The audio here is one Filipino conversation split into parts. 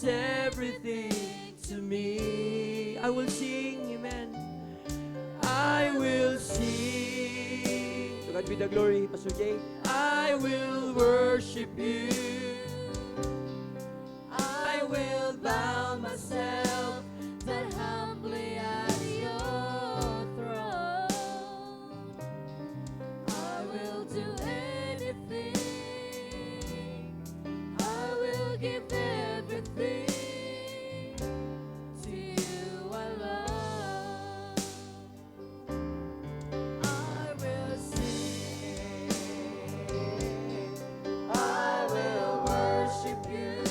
everything to me. I will sing, amen. I will sing. To God be the glory, Pastor Jay. I will worship you. I will bow myself that humbly at your throne. I will do anything. I will give everything to you I love. I will sing. I will worship you.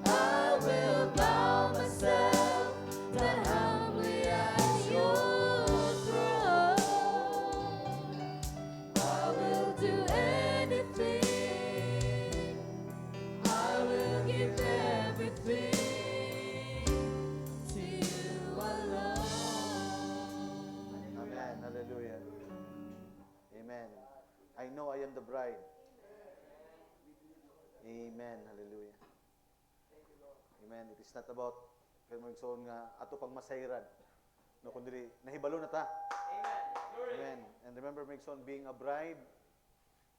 I will bow myself that humbly at your throne. I will do anything. I will give everything to you I love. Amen. Hallelujah. Amen. I know I am the bride. Amen. Hallelujah. Amen. It is not about kaya mo igsoon nga ato pang masayran. No kundi nahibalo na ta. Amen. And remember mo igsoon being a bride.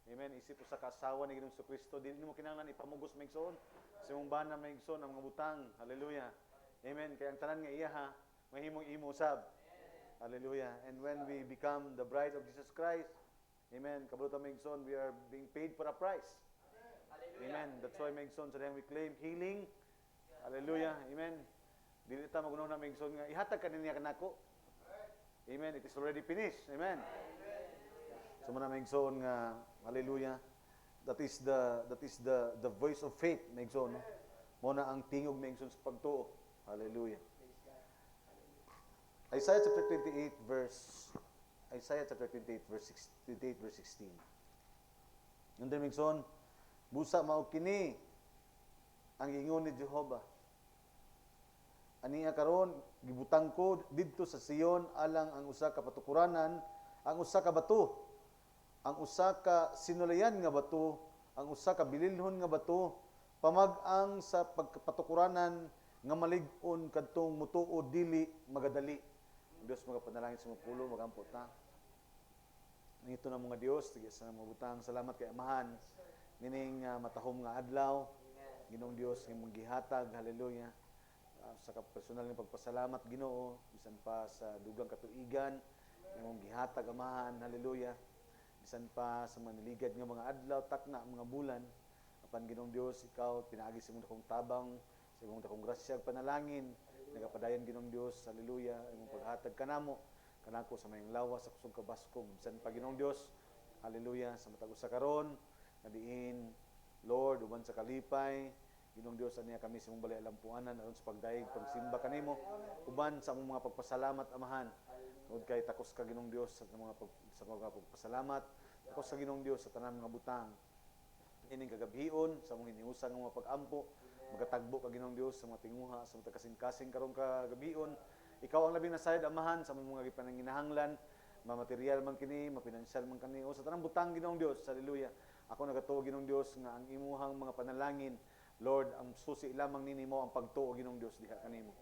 Amen. Isip ko sa kasawa ni Ginoong Kristo, dili mo kinahanglan ipamugos mo igsoon. Sa imong bana mo igsoon ang mga butang. Hallelujah. Amen. Kaya ang tanan nga iya ha, mahimong imo usab. Hallelujah. And when we become the bride of Jesus Christ, amen, kabuto Megson, we are being paid for a price. Amen. That's why Megson, sa we claim healing. Hallelujah. Amen. Dili ta magunaw na Megson nga ihatag kaniya kanako. Amen. It is already finished. Amen. So muna Megson nga hallelujah. That is the voice of faith Megson. Mo na ang tingog Megson sa pagtuo. Hallelujah. Isaiah chapter 28 verse 16. Yung Megson, busa mao kini ang ingon ni Jehova. Aniya karon gibutang ko didto sa Sion alang ang usa ka patukuranan, ang usa ka bato, ang usa ka sinulayan nga bato, ang usa ka bililhon nga bato, pamag-ang sa pagpatukuranan nga malig-on kadtong mutuo dili magadali. Diyos mga panalangin sa mga pulo, magampot na. Nito na mga Diyos, tigil sa mga butang, salamat kay Amahan. Gining matahom nga adlaw, Ginoong Diyos, ngayong gihatag, hallelujah. Sa personal ng pagpasalamat, Ginoo, bisan pa sa dugang katuigan, ngayong gihatag, Amahan, hallelujah. Bisan pa sa maniligad ng mga adlaw, takna, mga bulan. Apan Ginoong Diyos, ikaw, pinaagi sa mong dakong tabang, sa mong dakong grasya, panalangin, nagapadayon Ginoong Diyos, hallelujah, imong paghatag kanamo kanako sa mayong lawas sa kusog kabaskong bisan pa Ginoong Diyos, hallelujah, sa matag usa karon nga diin Lord uban sa kalipay Ginoong Diyos aniya kami sa imong balay alampuanan aron sa pagdaig pagsimba kanimo uban sa among mga pagpasalamat Amahan tungod kay takos ka Ginoong Diyos sa mga pagpasalamat takos sa Ginoong Diyos sa tanan mga butang ining kagabhion sa among hiniusan nga mga pag-ampo magatagbo ka Ginoong Diyos sa mga tinguha, sa mga kasing-kasing karong kagabion. Ikaw ang labing nasayad Amahan sa mga gipananginahanglan, material man kini, mapinansyal man kani, o sa tanang butang Ginoong Diyos. Hallelujah. Ako nagatuo Ginoong Diyos nga ang imuhang mga panalangin, Lord, ang susi lamang nini mo ang pagtuo Ginoong Diyos diha kanimo.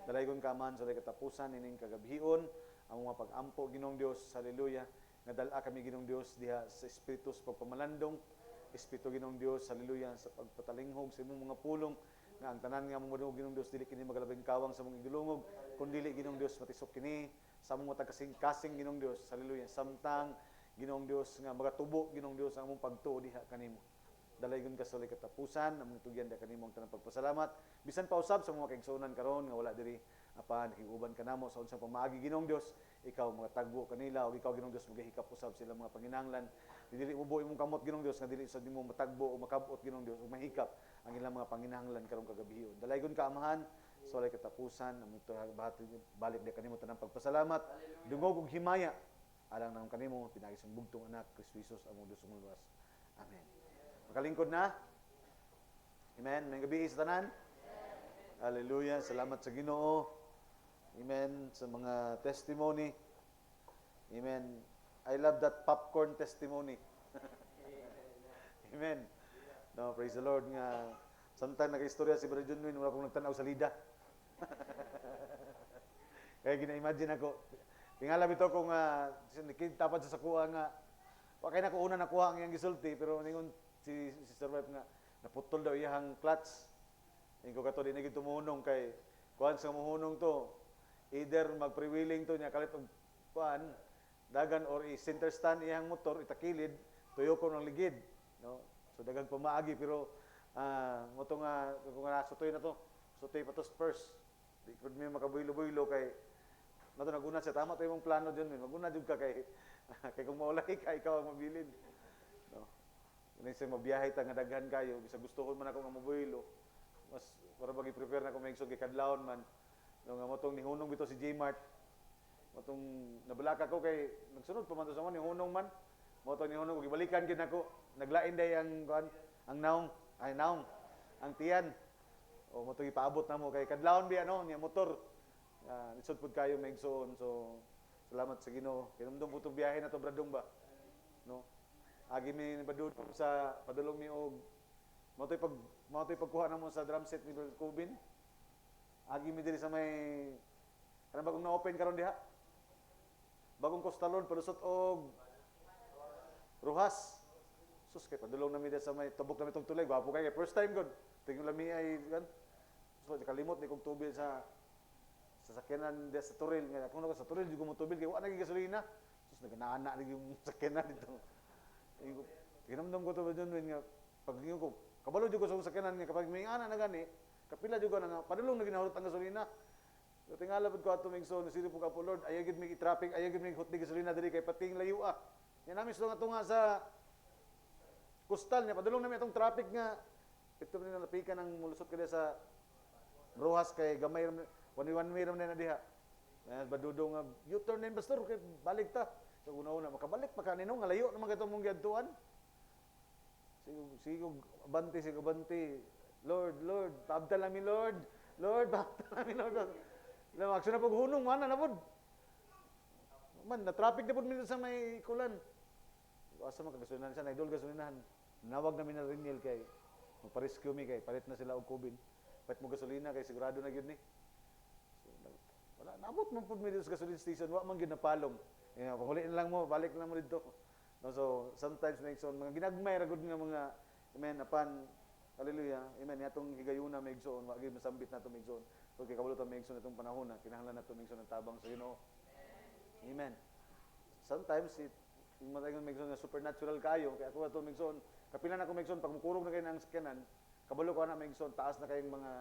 Dalaygon ka Amahan sa katapusan ining kagabion, ang mga pag-ampo Ginoong Diyos. Hallelujah. Nga dala kami Ginoong Diyos diha sa espiritu sa pagpamalandong Espiritu Ginoong Diyos, hallelujah, sa pagpatalinghog sa imong mga pulong, nga ang tanan nga mong madungog Ginoong Diyos, dili kini magalabing kawang sa mong igdulungog, kundi dili Ginoong Diyos, matisok kini, sa mong matag kasing-kasing Ginoong Diyos, hallelujah, samtang Ginoong Diyos, nga magatubo Ginoong Diyos, ang mong pagtuo diha kanimo. Dalaygon ka sa ulit katapusan, ang mga tugyan diha kanimo ang tanang pagpasalamat, bisan pa usab sa mga kaigsunan karon nga wala diri, apan nakiguban ka namo sa unsang pamaagi Ginoong Diyos, ikaw mga tagbo kanila, o ikaw Ginoong Diyos, magahikap usab sila mga panginahanglan, dili mo buhi mong kamot Ginoong Diyos nga dili sa nimo matagbo o makabot Ginoong Diyos o mahikap ang ilang mga panginahanglan karong kagabion. Dalaygon ka Amahan sa walay katapusan ang ito balik di kanimo tanang pagpasalamat dungog ug himaya alang nang kanimo pinagi sa bugtong anak Kristo Jesus among Dios luwas. Amen. Makalingkod na. Amen. May gabi sa tanan. Hallelujah. Salamat sa Ginoo. Amen. Sa mga testimony. Amen. I love that popcorn testimony. Amen. No, praise the Lord nga Samtang nag-istorya si Brother John Wayne, wala akong nagtanaw sa lida. Kaya gina-imagine ako. Tingala bitaw ko nga, tapad sa sakuha nga, wa kay nako una nakuha ang iyang gisulti, pero ningon si Sister Wife nga, naputol daw iyang clutch. Ingko kato di na tumuhunong kay, kuhan sa muhunong to, either mag-freewheeling to niya, kalit og kuhan, dagan or i-center stand iyang motor, itakilid, tuyo ko ng ligid. No? So dagang pamaagi, pero moto nga, kung nga sutoy na to, sutoy pa to first. Di ko may makabuylo-buylo kay, nato naguna siya, tama to yung plano dyan, maguna dyan ka kay, kay kung maulay ka, ikaw ang mabilin. No? Kung siya mabiyahe ta nga daghan kayo, bisa gusto ko man ako nga mabuylo, mas para bagi-prepare na ako may kay kadlawon man. No, nga motong nihunong bito si J-Mart, motong nabalaka ko kay, nagsunod pa man to sa man, nihunong man, motong nihunong, ibalikan gid nako, naglain day ang, ang naong, ang tiyan, o motong ipaabot na mo, kay kadlawon biya no, niya motor, nisod pud kayo may igsoon. So salamat sa Ginoo. Kinumdum po itong biyahe na to Bradong ba? No? Agi mi badud sa padulong mi og matoy pagkuha na mo sa drum set ni Brother Cobin. Agi mi diri sa may kanang bagong na-open karon diha. Bagong Costalon palusot og Rojas. Sus kay padulong na mi sa may tabok na mitong tulay. Gwapo kay first time gud. Tingol lami ay kan. So kalimot ni kog tubil sa sakyanan dia sa Turil nga kung sa Turil jugo mo tubil kay wa nagi gasolina sus naganaana lagi yung sakyanan dito kinamdam ko to ba dyan nga pag ko kabalo jugo sa sakyanan nga kapag may ana na gani kapila jugo na nga padulong na ginahurot ang gasolina so tingala pud ko ato mig so nasili po ka po Lord ayaw gid mig i-traffic ayaw gid mig hutdi gasolina diri kay pating layo yan namin so nga tunga sa Coastal niya padulong namin atong traffic nga ito ni napikan ang mulusot kada sa Rojas kay gamay one way ram na diha. Badudong nga U-turn na pastor kay balik ta. So una-una makabalik pa kanino nga layo naman katong mong giadtuan. Sigo banti. Lord, paabtal nami Lord. Paabtal nami Lord. Aksyon na pag hunong man na pod. Man na traffic na pod minsan sa may kulan. Asa man kagasolinahan sa idol gasolinahan. Nawag namin na Reniel kay magpa-rescue mi kay palit na sila og Cobin. Palit mo gasolina kay sigurado na gyud ni. Wala, nabot mo po dito sa gasoline station, wa man ginapalong. Panghuliin lang mo, balik lang mo dito. No, so, sometimes may igsoon, mga ginagmay ragod nga mga, amen, apan, hallelujah, amen, atong higayuna may igsoon, wag gyud masambit nato may igsoon. So, kay kabulo ta may igsoon itong panahon na, kinahanglan nato may igsoon ng tabang sa Ginoo. Amen. Sometimes, yung matayon may igsoon na supernatural kayo, kaya ako ato may igsoon, kapilan ako may igsoon, pag mukurog na kayo ng sakyanan, kabalo ko na may igsoon, taas na kayong mga,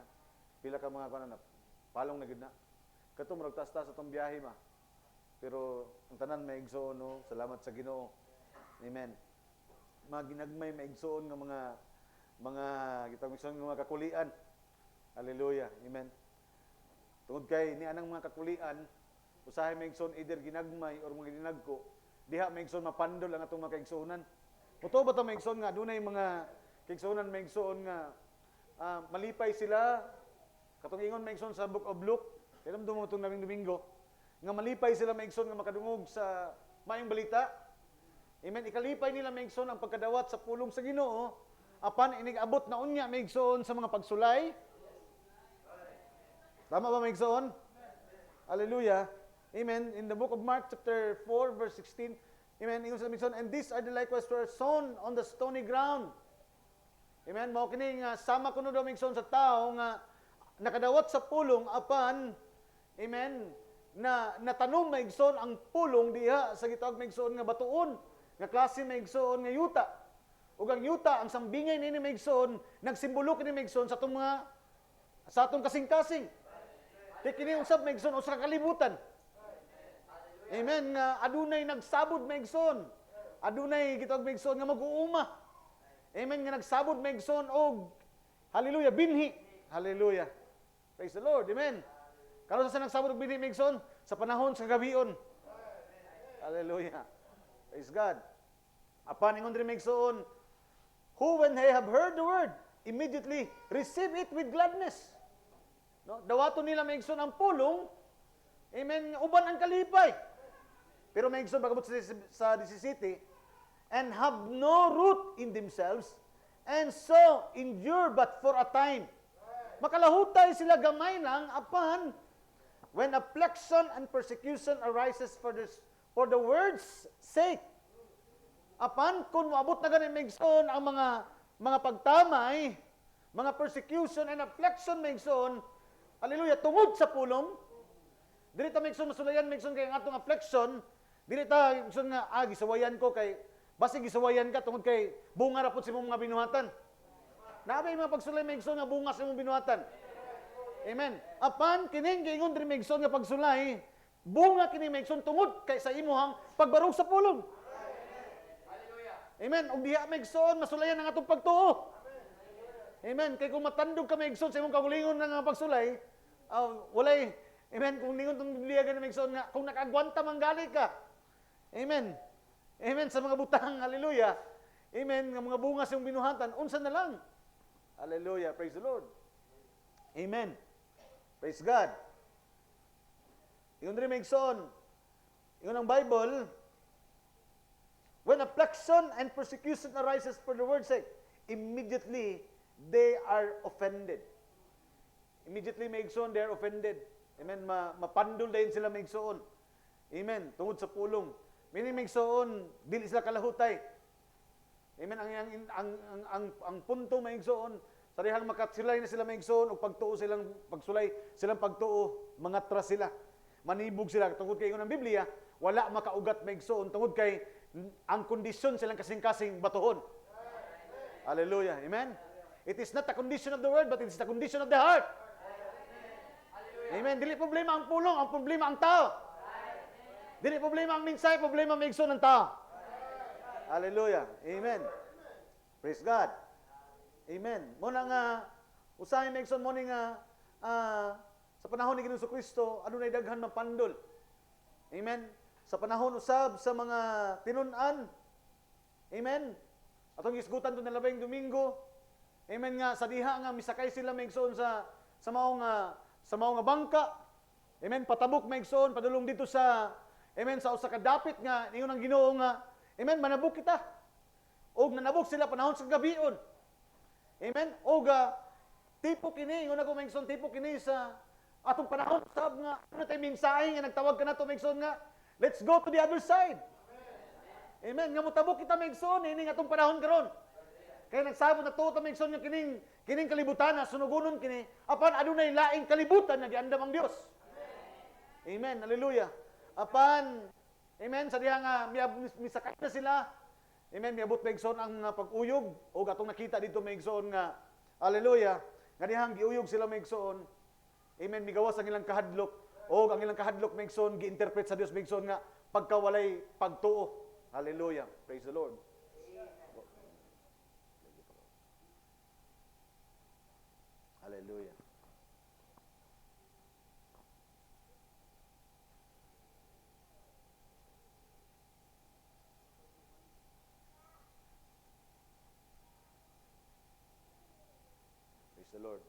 pila ka mga kanan, palong na gid na. Kato murag taas-taas atong biyahe ma. Pero ang tanan may igsoon no, salamat sa Ginoo. Amen. Mga ginagmay may igsoon nga mga gitawag igsoon nga mga kakulian. Hallelujah. Amen. Tungod kay ni anang mga kakulian, usahay may igsoon either ginagmay or mga ginagko, diha may igsoon mapandol ang atong mga kaigsuonan. Muto ba ta may igsoon nga dunay mga kaigsuonan may igsoon nga malipay sila katong ingon may igsoon sa Book of Luke. Kaya naman dumutong naming Domingo, nga malipay sila maigsoon nga makadungog sa maayong balita. Amen. Ikalipay nila maigsoon ang pagkadawat sa pulong sa Ginoo, apan inigabot na unya maigsoon sa mga pagsulay. Tama ba maigsoon? Hallelujah. Amen. In the book of Mark chapter 4 verse 16, amen, ingon sa maigsoon, and these are the likewise were sown on the stony ground. Amen. Mao kini nga sama kuno daw maigsoon sa tao nga nakadawat sa pulong apan amen, na natanom maigsoon ang pulong diha sa gitawag maigsoon nga batuon, nga klase maigsoon nga yuta. Ug ang yuta, ang sambingay nini maigsoon, nagsimbolo kini maigsoon sa atong kasing-kasing. Kay kini usab maigsoon usa ka kalibutan. Amen, nga adunay nagsabod maigsoon. Adunay gitawag maigsoon nga mag-uuma. Amen, nga nagsabod maigsoon og hallelujah, binhi. Hallelujah. Praise the Lord. Amen. Karon sa nagsabot og binhi migson sa panahon sa gabion. Hallelujah. Praise God. Apan ingon diri migson, who when they have heard the word, immediately receive it with gladness. No, dawaton nila migson ang pulong. Amen. Uban ang kalipay. Pero migson bagabot sa 17, and have no root in themselves, and so endure but for a time. Makalahutay sila gamay lang apan when affliction and persecution arises for the word's sake. Apan kung moabot na ganin maigsoon ang mga pagtamay, mga persecution and affliction maigsoon, hallelujah, tungod sa pulong, dili ta maigsoon masulayan maigsoon kay ang atong affliction, dili ta maigsoon nga gisawayan ko kay basi gisawayan ka tungod kay bunga ra pud sa imong mga binuhatan. Naabay mga pagsulay maigsoon nga bunga sa imong binuhatan. Amen. Apan kining giingon diri maigsoon nga pagsulay, bunga kini maigsoon tungod kay sa imuhang pagbarog sa pulong. Amen. Ug diha maigsoon masulayan ang atong pagtuo. Amen. Kay kung matandog ka maigsoon sa imong kagulingon nga pagsulay, walay, amen, kung ningon tong Biblia gani maigsoon nga kung nakaagwanta manggali ka. Amen. Amen sa mga butang, hallelujah. Amen, nga mga bunga sa imong binuhatan, unsa na lang. Hallelujah, praise the Lord. Amen. Praise God. Ingon rin maigsoon, ingon ang Bible, when affliction and persecution arises for the word's sake, immediately they are offended. Immediately maigsoon, they are offended. Amen, mapandol dayon sila maigsoon. Amen, tungod sa pulong. Meaning maigsoon, dili sila kalahutay. Amen, ang punto maigsoon, sarihang makatsilay na sila maigsoon, o pagtuo silang, pagsulay silang pagtuo, mangatras sila. Manibog sila. Tungod kay ingon ang Biblia, wala makaugat maigsoon. Tungod kay ang kondisyon silang kasing-kasing batuhon. Hallelujah. Amen? It is not the condition of the world, but it is the condition of the heart. Amen. Dili problema ang pulong, ang problema ang tao. Dili problema ang minsay, problema maigsoon ng tao. Hallelujah. Amen. Praise God. Amen. Muna nga, usahay maigsoon mo ni nga, sa panahon ni Ginoong Kristo, ano na daghan mapandol. Amen. Sa panahon usab sa mga tinun-an. Amen. Atong isgutan to na labing Domingo. Amen nga sa diha nga misakay sila maigsoon sa mao nga bangka. Amen, patabok maigsoon padulong dito sa amen sa usa ka dapit nga ingon ang Ginoo nga amen manabok kita. Og nanabok sila panahon sa gabion. Amen. Og tipo kini ingon ako maigsoon tipo kini sa atong panahon sab nga ano tay mensahe nga nagtawag ka nato maigsoon nga let's go to the other side. Amen. Nga motabok kita maigsoon ini nga atong panahon karon. Kaya nagsabot na to maigsoon nga kining kalibutan na sunugonon kini apan adunay laing kalibutan nga giandam ang Dios. Amen. Hallelujah. Apan amen sa diha nga misakay na sila. Amen. Miabot maigsoon ang pag-uyog o atong nakita dito maigsoon nga hallelujah. Nga dihang giuyog sila maigsoon. Amen. Migawas ang ilang kahadlok o ang ilang kahadlok maigsoon gi-interpret sa Dios maigsoon nga pagkawalay pagtuo. Hallelujah. Praise the Lord. Hallelujah. Praise the Lord.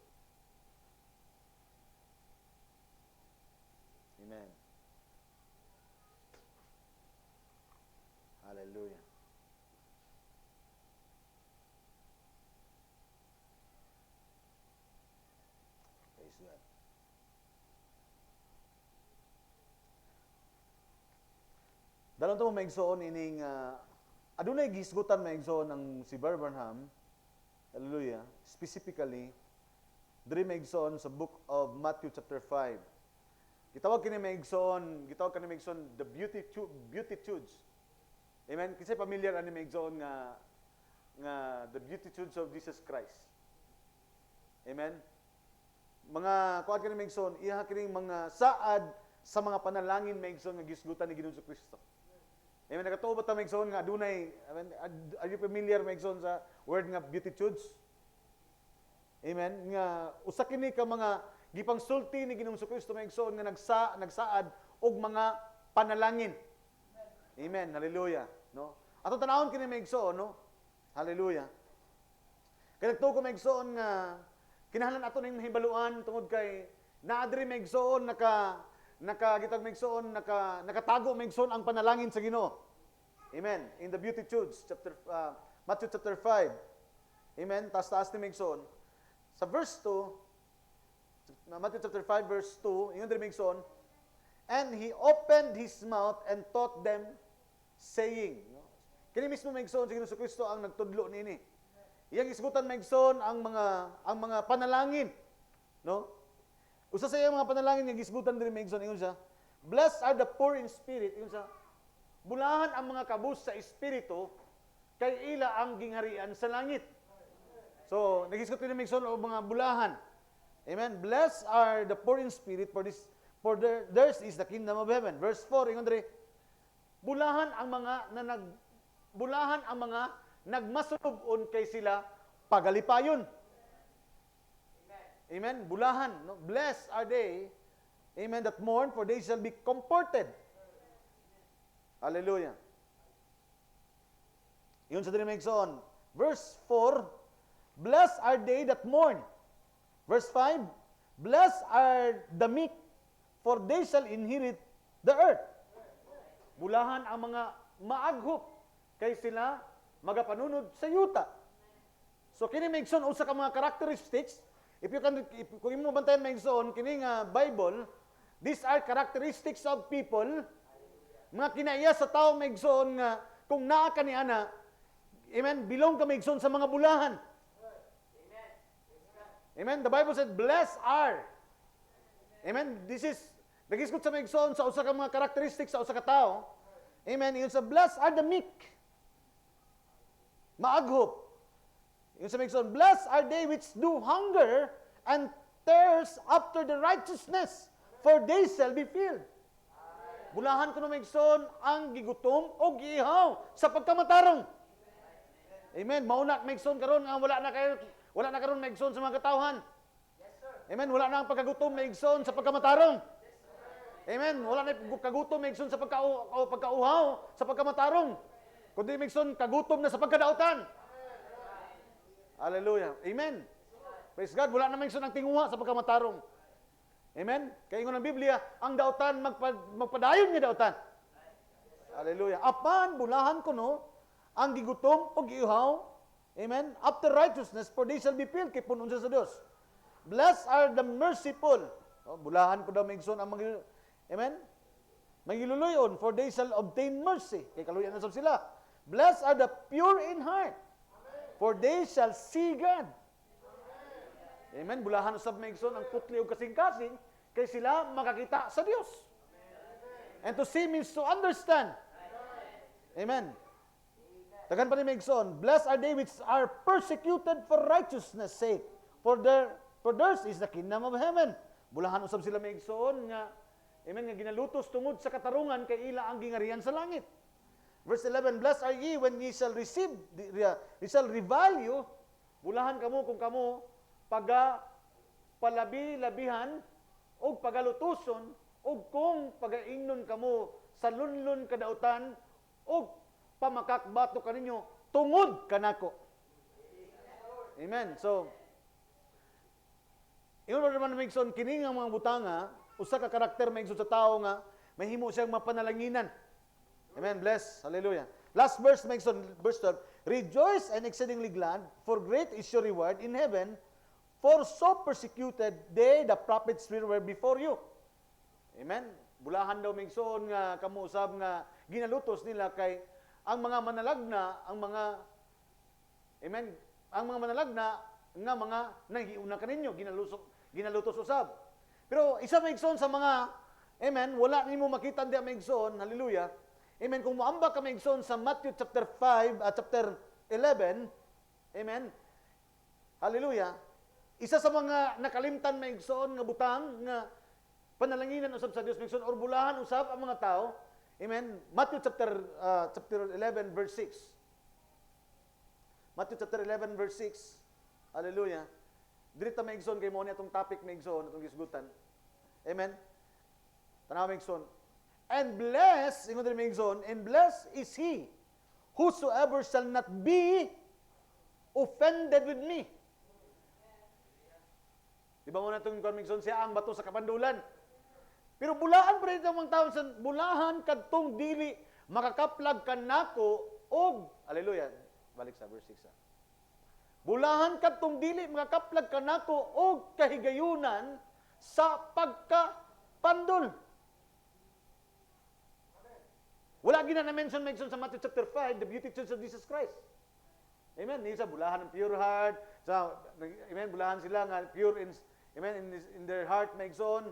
Amen. Hallelujah. Praise God. Dalon to maigsoon ining adunay gisgutan maigsoon ang si Branham. Hallelujah. Specifically diri maigsoon sa book of Matthew chapter 5. Gitawag kini maigsoon the beatitudes. Amen. Kasi familiar ani maigsoon nga the beatitudes of Jesus Christ. Amen. Mga kuan kini maigsoon, iha kining mga saad sa mga panalangin maigsoon nga gisgutan ni Ginoong Kristo. Amen. Nakatuo ba ta maigsoon nga adunay, amen, are you familiar maigsoon sa word nga beatitudes? Amen. Nga usa kini ka mga gipangsulti ni Ginoong Kristo maigsoon nga nagsaad og mga panalangin. Amen. Hallelujah. No? Atong tanawon kini maigsoon, no? Hallelujah. Kaya nagtuo ko maigsoon nga kinahanglan ato ning mahibaluan tungod kay naa diri maigsoon nakagitag maigsoon nakatago maigsoon ang panalangin sa Ginoo. Amen. In the Beatitudes chapter Matthew chapter 5. Amen? Taas-taas ni Migson. Sa verse 2, Matthew chapter 5, verse 2, ingon diri Migson, and he opened his mouth and taught them, saying, no? Kini mismo Migson, si Hesus Kristo ang nagtudlo niini. Iyang isgutan Migson ang mga panalangin, no? Usa sa iyang mga panalangin nga gisgutan diri Migson, ingon siya, blessed are the poor in spirit, ingon siya, bulahan ang mga kabus sa espiritu, kay ila ang gingharian sa langit. So, nagisgot ni Migson o mga bulahan. Amen. Blessed are the poor in spirit, for theirs is the kingdom of heaven. Verse 4, ingon diri, bulahan ang mga nagmasulubon kay sila pagalipayon. Amen. Bulahan. No? Blessed are they, amen, that mourn, for they shall be comforted. Hallelujah. Yun sa diri Migson. Verse 4, blessed are they that mourn. Verse 5, blessed are the meek, for they shall inherit the earth. Bulahan ang mga maaghop, kay sila magapanunod sa yuta. So kini Migson usa ka mga characteristics. Kung imo bantayan Migson kini nga Bible, these are characteristics of people, mga kinaiya sa tao Migson nga kung naa ka ni ana, amen, belong ka Migson sa mga bulahan. Amen. The Bible said, blessed are. Amen. This is, nagisgot sa Migson sa usa ka mga characteristics sa usa ka tao. Amen. Yun sa blessed are the meek. Maaghop. Yun sa Migson, blessed are they which do hunger and thirst after the righteousness, for they shall be filled. Bulahan ko no Migson ang gigutom o giihaw sa pagkamatarong. Amen. Mauna Migson karon nga wala na karon Migson sa mga katawhan. Amen. Wala na ang pagkagutom Migson sa pagkamatarong. Amen. Wala na kagutom Migson sa pagkauhaw sa pagkamatarong. Kundi Migson kagutom na sa pagkadautan. Hallelujah. Amen. Praise God. Wala na Migson ang tinguha sa pagkamatarong. Amen. Kaya ingon ang Biblia, ang dautan magpadayon nga dautan. Hallelujah. Apan bulahan ko no ang gigutom o giihaw. Amen. After righteousness, for they shall be filled. Kay punon sa Dios. Blessed are the merciful. Oh, bulahan ko daw Migson ang mga, amen, magiluluyon, for they shall obtain mercy. Kay kaluyan na sab sila. Blessed are the pure in heart, for they shall see God. Amen. Bulahan usab Migson ang putli o kasing-kasing, kay sila makakita sa Dios. And to see means to understand. Amen. Tagan pa ni Migson, blessed are they which are persecuted for righteousness' sake, for theirs is the kingdom of heaven. Bulahan usab sila Migson nga, amen, nga ginalutos tungod sa katarungan kay ila ang gingarian sa langit. Verse 11, blessed are ye when ye shall revile you. Bulahan kamo kung kamo palabi-labihan o pagalutuson o kung pagaingnon kamo sa lunlun kadautan o pamakakbato kaninyo tungod kanako. Amen. So, ingon naman Migson, kini nga mga butanga, usa ka karakter Migson sa tao nga mahimo siyang mapanalanginan. Amen. Bless. Hallelujah. Last verse Migson, verse 12. Rejoice and exceedingly glad, for great is your reward in heaven, for so persecuted they the prophets were before you. Amen. Bulahan daw Migson nga kamo usab nga ginalutos nila kay ang mga manalagna, amen, ang mga manalagna nga mga nahiuna kaninyo, ginalutos usab. Pero isa Migson sa mga, amen, wala nimo makita diya Migson, hallelujah. Amen, kung moamba ka Migson sa Matthew chapter 5 at chapter 11, amen, hallelujah, isa sa mga nakalimtan Migson nga butang nga panalanginan usab sa Dios Migson or bulahan usab ang mga tao. Amen. Matthew chapter 11 verse 6. Matthew chapter 11 verse 6. Hallelujah. Diri ta Migson kay mo ni atong topic Migson atong gisgutan. Amen. Tanaw Migson. And blessed, ingon diri Migson, and blessed is he whosoever shall not be offended with me. Di ba mo na itong Migson, siya ang bato sa kapandulan. Pero bulahan pa rin mga tao sa bulahan kadtong dili makakaplag kanako og, hallelujah, balik sa verse 6. Bulahan kadtong dili mga kaplag kanako og kahigayunan sa pagkapandol. Wala gina na-mention sa Matthew chapter 5, the beatitudes of Jesus Christ. Amen. Isa bulahan ng pure heart. Amen, bulahan sila nga pure in their heart maigsoon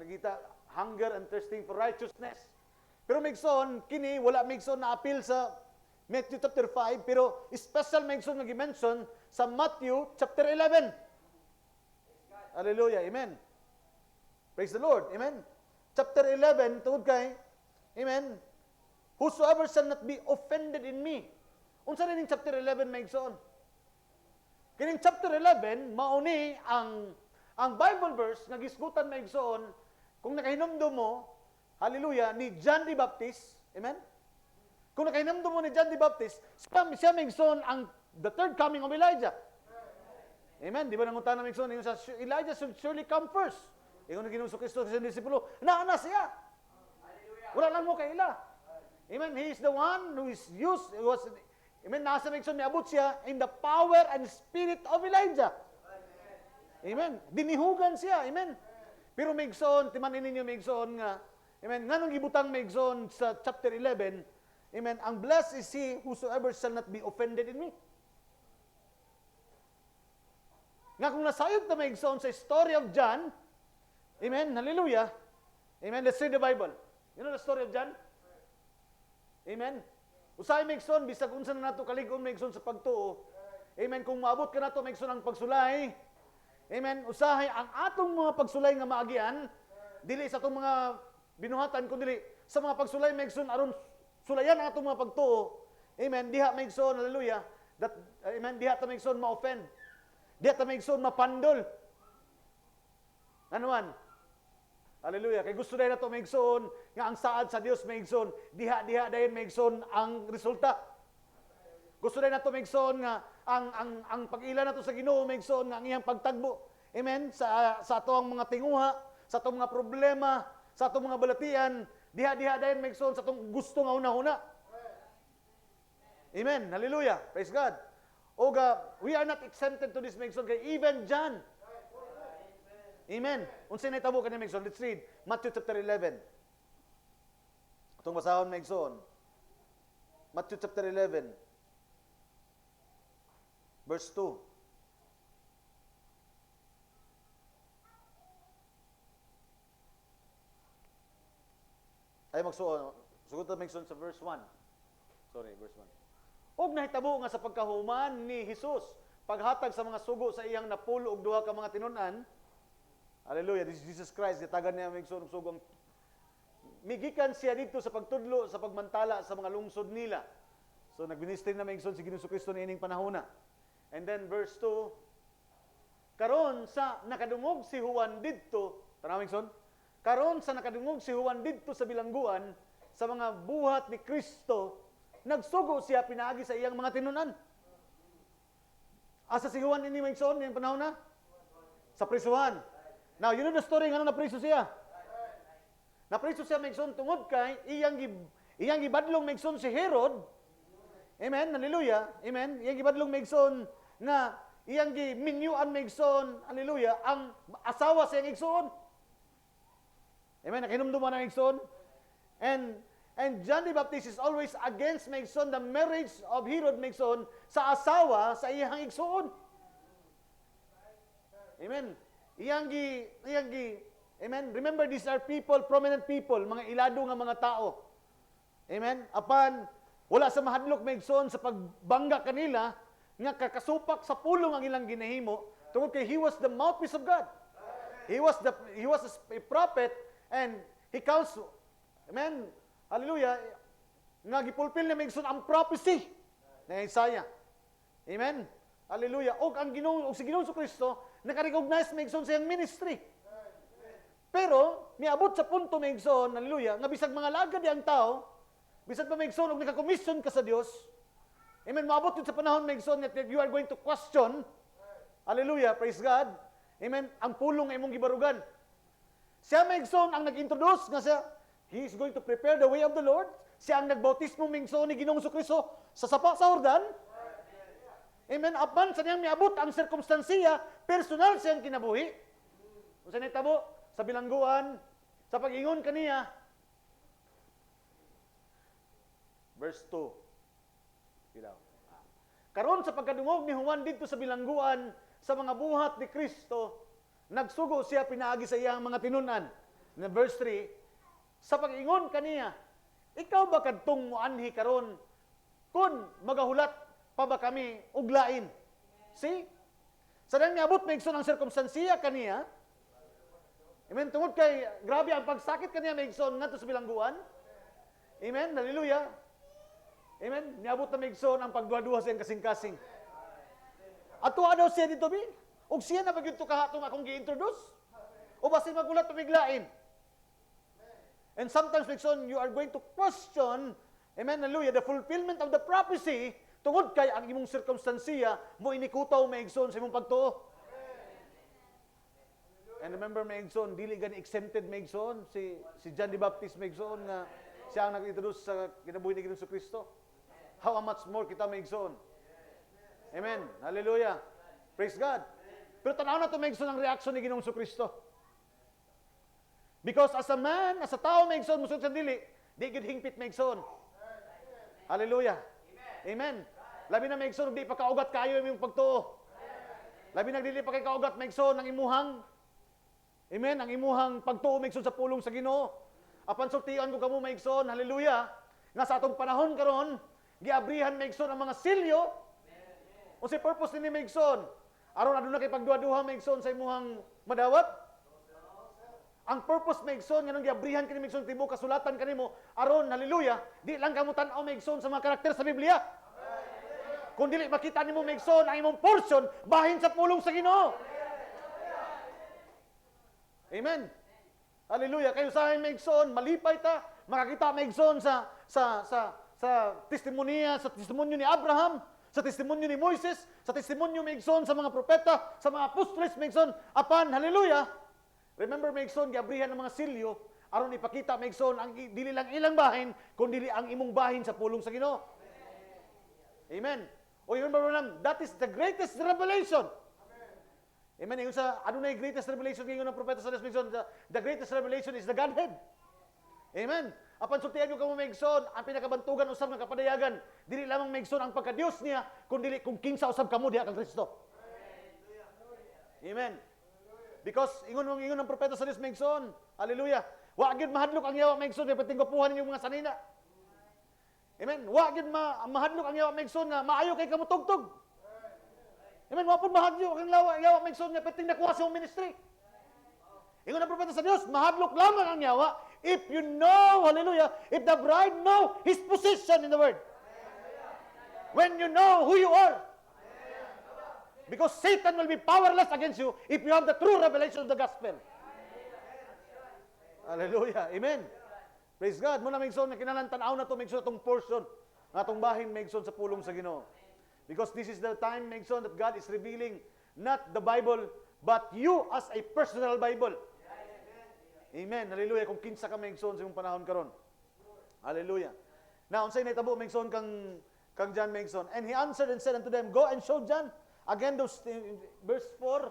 nagita hunger and thirsting for righteousness. Pero maigsoon kini wala maigsoon na appeal sa Matthew chapter 5, pero special maigsoon nga gi-mention sa Matthew chapter 11. Hallelujah. Amen. Praise the Lord. Amen. Chapter 11 tungod kay amen. Whosoever shall not be offended in me. Unsa rin chapter 11 maigsoon? Kining chapter 11 mauni ang Bible verse nga gisgutan maigsoon kung nakahinumdum mo, hallelujah, ni John the Baptist. Amen. Kung nakahinumdum mo ni John the Baptist, siya maigsoon ang the third coming of Elijah. Amen. Di ba nangunta na maigsoon Elijah should surely come first. Ingon ni Ginoong Kristo sa disipulo, naana siya. Wala lang mo kay ila. Amen. He is the one who is used, amen, nasa maigsoon, miabot siya in the power and spirit of Elijah. Amen. Dinihugan siya. Amen. Pero maigsoon, timanin ninyo maigsoon nga, amen, nganong gibutang maigsoon sa chapter 11, amen, ang blessed is he whosoever shall not be offended in me. Nga kung nasayod na maigsoon sa story of John, amen, hallelujah, amen, let's read the Bible. You know the story of John? Amen. Usahay maigsoon, bisag unsa na nato kalig-on maigsoon sa pagtuo. Amen. Kung maabot ka nato maigsoon ang pagsulay. Amen. Usahay ang atong mga pagsulay nga maagian, dili sa atong mga binuhatan kundi sa mga pagsulay maigsoon aron sulayan ang atong mga pagtuo. Amen. Diha maigsoon, hallelujah. That amen, diha ta maigsoon ma-offend. Diha ta maigsoon mapandol. Anuan? Hallelujah. Kay gusto dahil na ito maigsoon nga ang saad sa Dios maigsoon, diha dayon maigsoon ang resulta. Gusto dahil na ito maigsoon nga ang pag-ila na ito sa Ginoo maigsoon nga ang iyang pagtagbo. Amen. Sa atong mga tinguha, sa atong mga problema, sa atong mga balatian, diha dayon maigsoon sa atong gusto nga una-una. Amen. Hallelujah. Praise God. We are not exempted to this maigsoon kay even John. Amen. Unsay nahitabo kani maigsoon? Let's read Matthew chapter 11. Atong basahon maigsoon. Matthew chapter 11 verse 2. Ay magsuon. Sugod ta maigsoon sa verse 1. Sorry, verse 1. Og nahitabo nga sa pagkahuman ni Jesus paghatag sa mga sugo sa iyang napulo og duha ka mga tinun-an. Hallelujah. This is Jesus Christ. Gitagan niya maigsoon og sugong. Migikan siya dito sa pagtudlo, sa pagmantala sa mga lungsod nila. So nagministry na maigsoon si Ginoong Kristo niining panahona. And then verse 2, karon sa nakadungog si Juan didto, tanaw maigsoon. Karon sa nakadungog si Juan didto sa bilangguan sa mga buhat ni Kristo, nagsugo siya pinaagi sa iyang mga tinun-an. Asa si Juan ini maigsoon niyang panahona? Sa prisuhan. Now, you know the story nga napriso siya. Napriso siya maigsoon tungod kay iyang gibadlong maigsoon si Herod. Amen. Hallelujah. Amen. Iyang gibadlong maigsoon nga iyang giminyuan maigsoon, hallelujah, ang asawa sa iyang igsoon. Amen. Nakinumduman ang igsoon. And John the Baptist is always against maigsoon the marriage of Herod maigsoon sa asawa sa iyang igsoon. Amen. Amen. Remember, these are people, prominent people, mga ilado nga mga tao. Amen. Apan, wala sa mahadlok maigsoon sa pagbangga kanila, nga kakasupak sa pulong ang ilang ginahimo, tungod kay he was the mouthpiece of God. He was a prophet, and he counts, amen, hallelujah, nga gipulpil na maigsoon ang prophecy na Isaiah. Amen. Hallelujah. Og si Ginoong Kristo naka-recognize maigsoon sa iyang ministry. Pero miabot sa punto maigsoon, hallelujah, nga bisag mga lagad yang tao, bisag pa maigsoon og naka-commission ka sa Dios. Amen. Maabot yun sa panahon maigsoon that you are going to question. Hallelujah. Praise God. Amen. Ang pulong ay imong gibarugan. Siya maigsoon ang nag-introduce nga siya, he is going to prepare the way of the Lord. Siya ang nagbautismo maigsoon ni Ginoong Kristo sa sapa sa Jordan. Amen. Apan sa niyang miabot ang sirkumstansiya, personal siyang kinabuhi. Kung sa nitabo, sa bilangguan, sa pag-ingon kaniya, verse 2. Ilaw. Karon sa pagkadungog ni Juan dito sa bilangguan, sa mga buhat ni Kristo, nagsugo siya pinaagi sa iyang mga tinunan. Na verse 3, sa pag-ingon kaniya, ikaw ba kadtong muanhi karon kun magahulat pa ba kami uglain? See? Sa nang niabot maigsoon ang sirkumstansiya kaniya. Amen. Tungod kay grabe ang pagsakit kaniya maigsoon ngadto sa bilangguan. Amen. Hallelujah. Amen. Niabot na maigsoon ang pagduha-duha sa iyang kasing-kasing. At tuwa daw siya dito, ug siya na bagyud to kahatong akong gi-introduce. O basin magulat pamiglain. And sometimes, maigsoon, you are going to question, amen, hallelujah, the fulfillment of the prophecy tungod kay ang imong sirkumstansiya mo inikutaw maigsoon sa imong pagtuo. And remember maigsoon, dili gani exempted maigsoon si John the Baptist maigsoon nga siya ang nag-introduce sa kinabuhi ni Ginoong Kristo. How much more kita maigsoon. Amen. Hallelujah. Praise God. Pero tanaw na to maigsoon ang reaksyon ni Ginoong Kristo. Because as a man, as a tao maigsoon musud sa dili, di gid hingpit maigsoon. Hallelujah. Amen. Labi na maigsoon di pa kaugat kayo imong pagtuo. Labi na dili pa kay kaugat maigsoon ang imuhang amen, ang imuhang pagtuo maigsoon sa pulong sa Ginoo. Apan sultian ko kamo maigsoon, hallelujah, nga sa atong panahon karon, giabrihan maigsoon ang mga silyo. O si purpose ni maigsoon, aron aduna kay pagduha-duha maigsoon sa imuhang madawat. Ang purpose maigsoon nga nang giabrihan kini maigsoon tibuok kasulatan kanimo aron hallelujah, di lang kamo tan-aw maigsoon sa mga karakter sa Biblia. Kung dili makita nimo maigsoon ang imong portion bahin sa pulong sa Ginoo. Amen. Hallelujah. Kayo sa akin maigsoon, malipay ta, makakita maigsoon sa testimonya, sa testimonyo ni Abraham, sa testimonyo ni Moises, sa testimonyo maigsoon sa mga propeta, sa mga apostoles maigsoon, apan hallelujah. Remember maigsoon giabrihan ng mga silyo aron ipakita maigsoon ang dili lang ilang bahin kundi ang imong bahin sa pulong sa Ginoo. Amen. O remember lang, that is the greatest revelation. Amen. Ingon sa adunay greatest revelation ingon ng propeta sa maigsoon, the greatest revelation is the Godhead. Amen. Apan sultian ko kamo maigsoon ang pinakabantugan usab nga kapadayagan dili lamang maigsoon ang pagka-Dios niya kundi kung kinsa usab kamo diha kang Kristo. Amen. Because ingon ng propeta sa Dios maigsoon, hallelujah. Wa gyud mahadlok ang yawa maigsoon kay patinggupuhan ninyo mga sanina. Amen. Wa gyud mahadlok ang yawa maigsoon nga maayo kay kamo tugtog. Amen. Wa pud mahadlok ang yawa maigsoon nga pating nakuha sa ministry. Ingon ng propeta sa Dios, mahadlok lamang ang yawa if you know, hallelujah, if the bride know his position in the word. When you know who you are. Because Satan will be powerless against you if you have the true revelation of the gospel. Hallelujah. Amen. Praise God. Muna maigsoon na kinalang tanaw na to maigsoon itong portion na itong bahin maigsoon sa pulong sa Ginoo. Because this is the time maigsoon that God is revealing not the Bible but you as a personal Bible. Amen. Hallelujah. Kung kinsa ka maigsoon sa imong panahon karon. Hallelujah. Now, unsay nahitabo maigsoon kang John maigsoon. And he answered and said unto them, go and show John. Again, those, verse 4,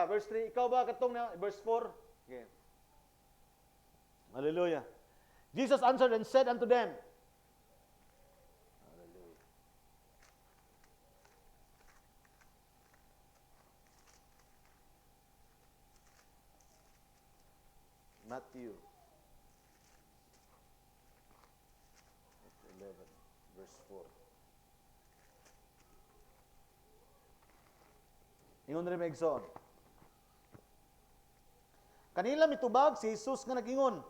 verse 3, ikaw ba katong na, verse 4, okay. Hallelujah. Jesus answered and said unto them, hallelujah. Matthew 11, verse 4. Ingon rin maigsoon. Kanila mitubag si Jesus nga nag-ingon,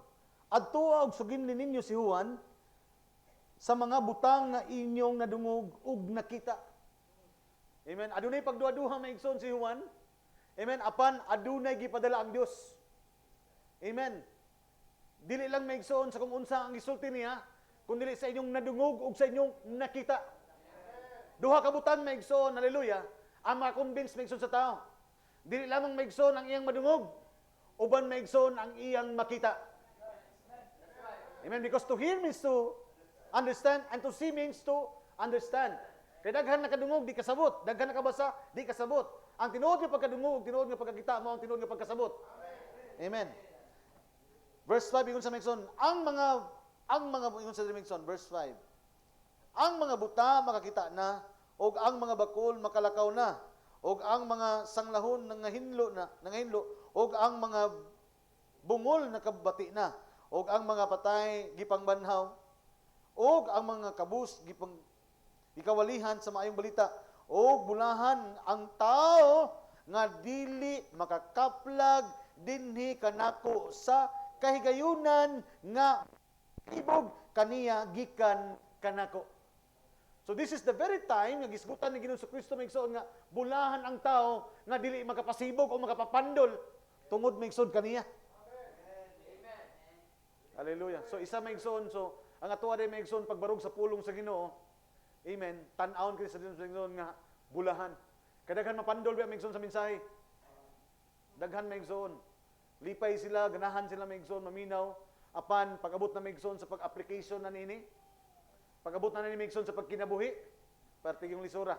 adtua og sugin ninyo si Juan sa mga butang nga inyong nadungog ug nakita. Amen. Adunay pagduha-duha maigsoon si Juan. Amen. Apan adunay gipadala ang Dios. Amen. Dili lang maigsoon sa kung unsa ang gisulti niya, kundi sa inyong nadungog ug sa inyong nakita. Duha ka butang maigsoon, hallelujah. Ang makakonvince maigsoon sa tao. Dili lamang maigsoon ang iyang madungog, uban maigsoon ang iyang makita. Amen. Because to hear means to understand, and to see means to understand. Kay daghan nakadungog di kasabot, daghan nakabasa di kasabot. Ang tinuod nga pagkadungog, tinuod nga pagkakita mo ang tinuod nga pagkasabot. Amen. Verse 5 ingon sa Mekson, ang mga ingon sa Mekson, verse 5. Ang mga buta makakita na, og ang mga bakol makalakaw na, og ang mga sanglahon nangahinlo, og ang mga bungol nakabati na, og ang mga patay gipangbanhaw, og ang mga kabus gikawalihan sa maayong balita, og bulahan ang tao nga dili makakaplag dinhi kanako sa kahigayunan nga ibog kaniya gikan kanako. So this is the very time nga gisgutan ni Ginoong Kristo maigsoon nga bulahan ang tao nga dili makapasibog o makapapandol tungod maigsoon kaniya. Amen. Hallelujah. So isa maigsoon, so ang atuwa day maigsoon pagbarog sa pulong sa Ginoo. Amen. Tan-awon kini sa maigsoon nga bulahan. Kadaghan mapandol ba maigsoon sa mensahe. Daghan maigsoon. Lipay sila, ganahan sila maigsoon, maminaw apan pag-abot na maigsoon sa pag-application na nini. Pag-abot na nini maigsoon sa pagkinabuhi, parte yung lisura.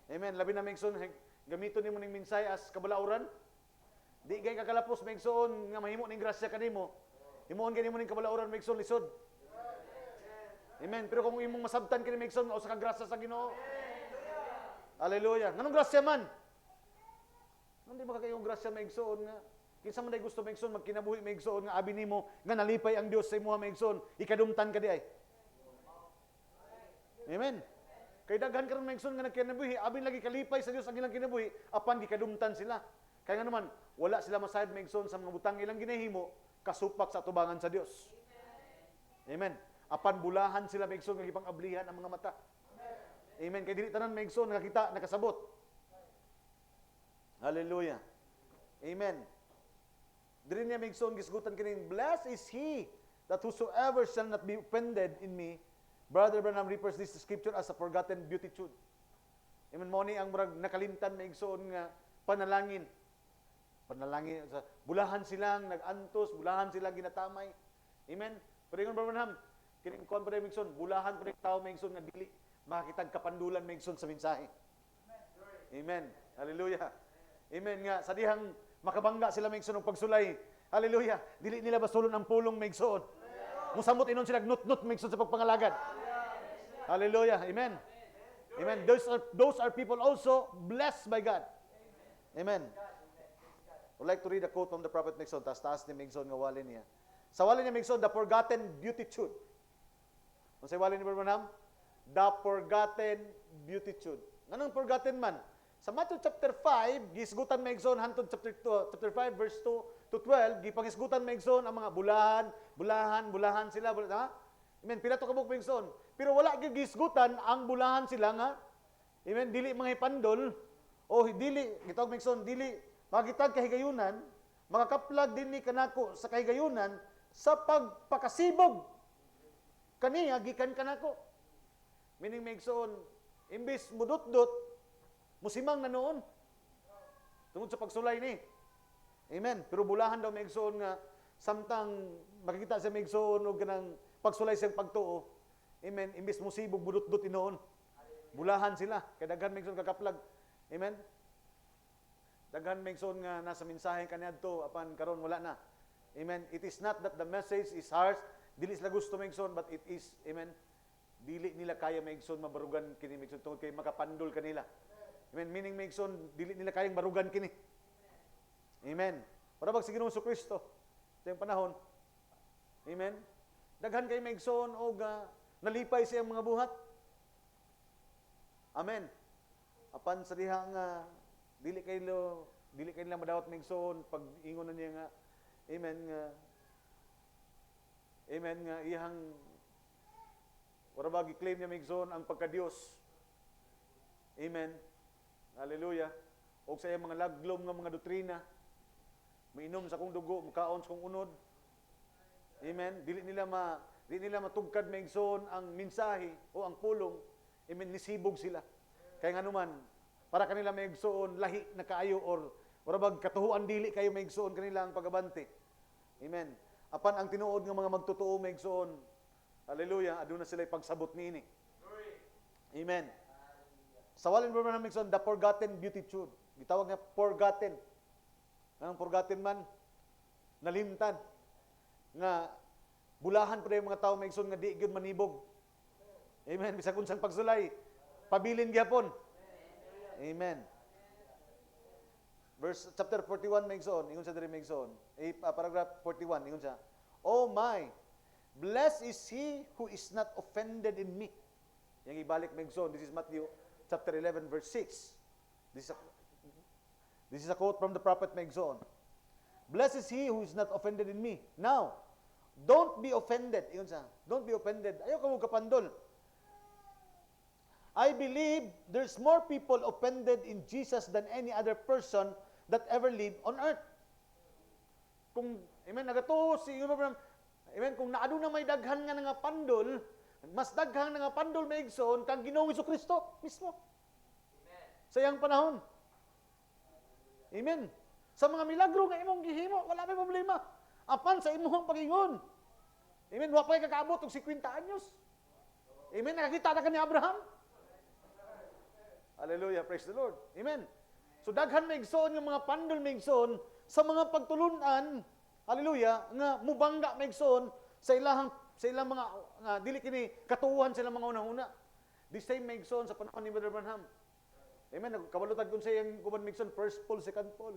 Amen. Labi na maigsoon, gamiton nimo ning mensahe as kabalauran. Di gay kakalapos maigsoon nga mahimo ning grasya kanimo. Himuon kay nimo ning kabalauran maigsoon lisod. Amen. Pero kung imong masabtan kini maigsoon o sa kagrasya sa Ginoo. Hallelujah. Nganong grasya man? Hindi makakayong grasya maigsoon nga kinsa man day gusto maigsoon magkinabuhi maigsoon nga abi nimo nga nalipay ang Dios sa imong maigsoon, ikadumtan ka di ay. Amen. Kay daghan karon maigsoon nga nagkinabuhi, abi lagi kalipay sa Dios ang ilang kinabuhi, apan gikadumtan sila. Kaya nga naman wala sila masayod maigsoon sa mga butang ilang ginahimo kasupak sa tubangan sa Dios. Amen. Apan bulahan sila maigsoon nga gipang-ablihan ang mga mata. Amen. Kay dili tanan maigsoon nakakita, nakasabot. Hallelujah. Amen. Dili niya maigsoon gisgutan kining blessed is he that whosoever shall not be offended in me. Brother Branham refers this scripture as a forgotten beatitude. Amen. Mo ni ang murag nakalimtan maigsoon nga panalangin. Panalangin sa bulahan silang nagantos, bulahan silang ginatamay. Amen. Pero ingon Brother Branham, kining kon pa maigsoon, bulahan pa tao maigsoon nga dili makakitag kapandulan maigsoon sa mensahe. Amen. Hallelujah. Amen nga sa dihang makabangga sila maigsoon og pagsulay. Hallelujah. Dili nila basulon ang pulong maigsoon. Musamot inon sila nut-nut maigsoon sa pagpangalagad. Hallelujah. Amen. Amen. Those are people also blessed by God. Amen. I would like to read a quote from the prophet Maigsoon. Taas ni Maigsoon nga wali niya. Sa wali niya Maigsoon, the forgotten beatitude. Kung sa wali ni Branham, the forgotten beatitude. Nganong forgotten man? Sa Matthew chapter 5, gisgutan maigsoon hantod chapter 5 verse 2 to 12, gipangisgutan maigsoon ang mga bulahan sila, ha? Amen. Pila to kabuk maigsoon. Pero wala gyud gisgutan ang bulahan sila nga. Amen. Dili mga ipandol o dili gitawag maigsoon dili makitag kahigayunan, makakaplag dinhi kanako sa kahigayunan sa pagpakasibog kaniya gikan kanako. Meaning maigsoon imbis mudot-dot musimang na noon. Tungod sa pagsulay ni. Amen. Pero bulahan daw maigsoon nga samtang makikita sa maigsoon og kanang pagsulay siyang pagtuo. Amen. Imbis musibog budot-dot inoon. Bulahan sila. Kay daghan maigsoon kakaplag. Amen. Daghan maigsoon nga nasa mensahe kaniadto apan karon wala na. Amen. It is not that the message is harsh. Dili sila gusto maigsoon but it is, amen, dili nila kaya maigsoon mabarugan kini maigsoon tungod kay makapandol kanila. Amen. Meaning maigsoon dili nila kayang barugan kini. Amen. Para bag si Ginoong Kristo sa panahon. Amen. Daghan kay maigsoon og nalipay sa iyang mga buhat. Amen. Apan sa dihang dili kay nila madawat maigsoon pag ingon na niya nga amen nga iyang wala ba gi-claim niya maigsoon ang pagka-Dios. Amen. Hallelujah. O sa iyang mga laglom nga mga doktrina, mainom sa kong dugo, mukaon sa kong unod. Amen. Dili nila matugkad maigsoon ang mensahe o ang pulong. Amen. Nisibog sila. Kaya nga naman, para kanila maigsoon lahi na kaayo or bag katuhuan dili kayo maigsoon kanila ang pagabante. Amen. Apan ang tinuod nga mga magtotoo maigsoon, hallelujah, aduna sila pagsabot niini. Amen. Sa Wallen Branham Migson, the forgotten beatitude. Gitawag nga forgotten. Ang forgotten man, nalimtan. Nga, bulahan pa yung mga tao Migson nga di gyud manibog. Amen. Bisag unsang pagsulay, pabilin gyapon. Amen. Verse chapter 41 Migson, ingon sa diri Migson. Paragraph 41 ingon siya. Oh my, blessed is he who is not offended in me. Yang ibalik Migson, this is Matthew chapter 11 verse 6. This is a quote from the prophet Migson. Blessed is he who is not offended in me. Now, don't be offended. Ingon siya, don't be offended. Ayaw ka mo kapandol. I believe there's more people offended in Jesus than any other person that ever lived on earth. Kung, amen, nagatuo si Abraham, amen, kung naado na may daghan nga nga pandol, mas daghan nga pandol Migson kang Ginoong Jesucristo mismo. Amen. Sa iyang panahon. Amen. Sa mga milagro nga imong gihimo, wala may problema. Apan sa imong pagingon. Amen, wa pay kakaabot og 50 anyos. Amen, nakakita na ka ni Abraham. Hallelujah, praise the Lord. Amen. So daghan Migson yung mga pandol Migson sa mga pagtulunan, hallelujah, nga mubangga Migson sa ilang mga dili kini katuuhan sila mga una-una. The same Migson sa panahon ni Brother Branham. Amen. Kabalutad kun sa iyang kuban Migson, first Paul, second Paul.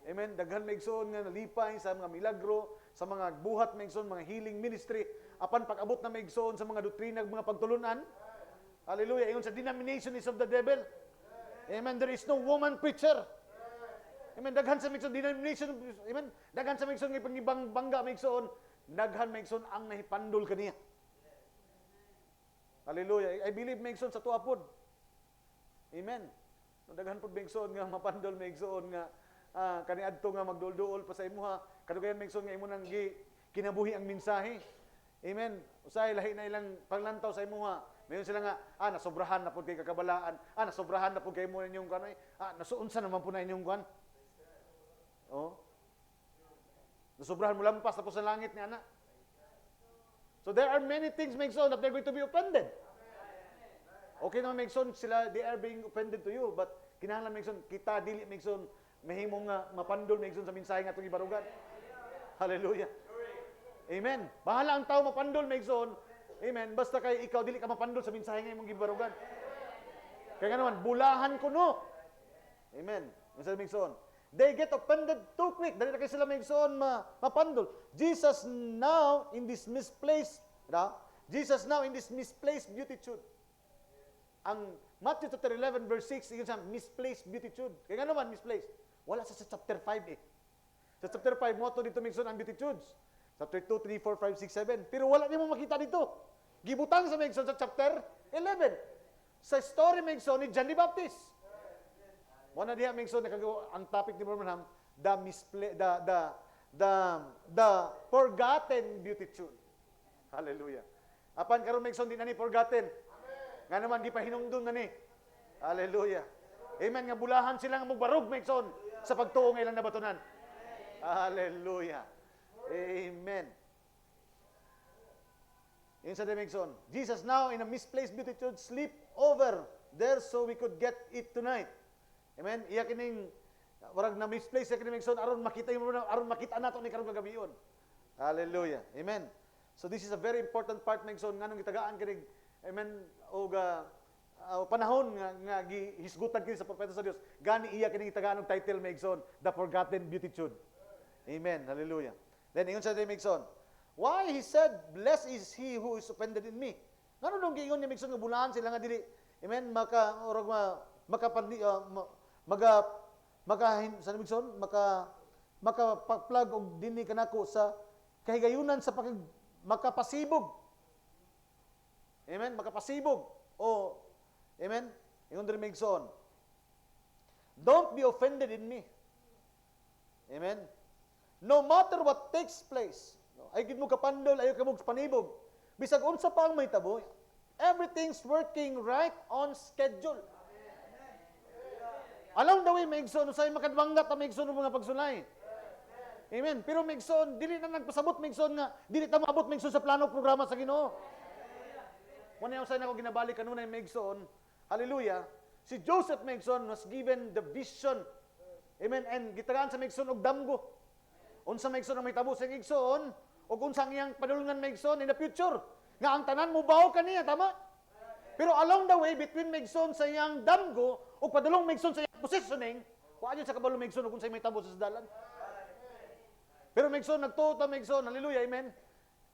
Amen. Daghan Migson nga nalipay sa mga milagro, sa mga buhat Migson, mga healing ministry, apan pag-abot na Migson sa mga doktrina mga pagtulunan. Hallelujah. Ingon sa denomination is of the devil. Amen. There is no woman preacher. Amen. Daghan sa Migson denomination. Amen. Daghan sa Migson nga pangibang bangga Migson. Daghan Migson ang nahipandol kaniya. Hallelujah. I believe Migson sa tuapod. Amen. Daghan pud Migson nga mapandol Migson nga kaniadto nga magdulduol pa sa imuha. Kadugayan Migson nga imo nang kinabuhi ang mensahe. Amen. Usay lahi na ilang paglantaw sa imuha. Mayon sila nga, nasobrahan na po kay kakabalaan. Nasobrahan na po kay mo inyong kanay. Nasuunsa naman po na inyong kan. Oh. Nasobrahan mo lampas na po sa langit ni anak. So there are many things, Migson, that they're going to be offended. Okay naman, Migson, sila, they are being offended to you. But kinahanglan, Migson, kita, dili, Migson, mahimong nga mapandol, Migson, sa mensahe nga itong ibarugan. Hallelujah. Amen. Bahala ang tao mapandol, Migson. Amen. Basta kay ikaw, dili ka mapandol sa mensahe nga imong gibarugan. Kaya nga naman, bulahan ko no. Amen. Mr. Migson. They get offended too quick. Dali na kayo sila Migson mapandol. Jesus now in this misplaced beatitude. Ang Matthew chapter 11 verse 6, yun sa misplaced beatitude. Kaya nga naman, misplaced. Wala sa chapter 5 eh. Sa chapter 5, moto dito Migson ang beatitudes. Chapter 2, 3, 4, 5, 6, 7. Pero wala niyo makita dito. Gibutang sa Migson sa chapter 11. Sa story Migson ni John the Baptist. Wala diha Migson ang topic ni Branham, the forgotten beatitude. Hallelujah. Apan karon Migson di na ni forgotten. Nga naman di pa hinungdon na ni. Hallelujah. Amen nga bulahan sila nga magbarog Migson sa pagtuo nga ilang nabatunan. Hallelujah. Amen. Yun sa Migson, Jesus now in a misplaced beatitude sleep over there so we could get it tonight. Amen. Iya kining warag na misplaced sa kining Migson aron makita aron makita nato ni karong kagabion. Hallelujah. Amen. So this is a very important part Migson nganong gitagaan kining amen og panahon nga gihisgutan kini sa propeta sa Dios. Gani iya kining gitagaan og title Migson, The Forgotten Beatitude. Amen. Hallelujah. Then, ingon sa Migson, why he said, blessed is he who is offended in me. Ngano nung giingon ni Migson nga bulahan sila nga dili, amen, makapag-plug og dinhi kanako sa kahigayunan sa makapasibog. Amen, makapasibog. O, amen, ingon diri Migson, don't be offended in me. Amen. No matter what takes place, ay gid mo kapandol, ayo ka mo panibog. Bisag unsa pa ang may tabo, everything's working right on schedule. Along the way, Migson, usay makadwanggat ang Migson ng mga pagsulay. Amen. Pero Migson, dili na nagpasabot Migson nga, dili ta maabot Migson sa plano programa sa Ginoo. Muna yung na ako ginabalik kanunay Megson. Hallelujah. Si Joseph Megson was given the vision. Amen. And gitagaan sa Megson og damgo. Unsa Megson ang may tabo sa Megson, ug unsang iyang padulungan Megson in the future. Nga ang tanan mo bawo kaniya, tama? Pero along the way between Megson sa iyang damgo ug padulong Megson sa iyang positioning, wa sa kabalo Megson ug unsay may tabo sa dalan. Pero Megson nagtuo ta Megson, hallelujah, amen.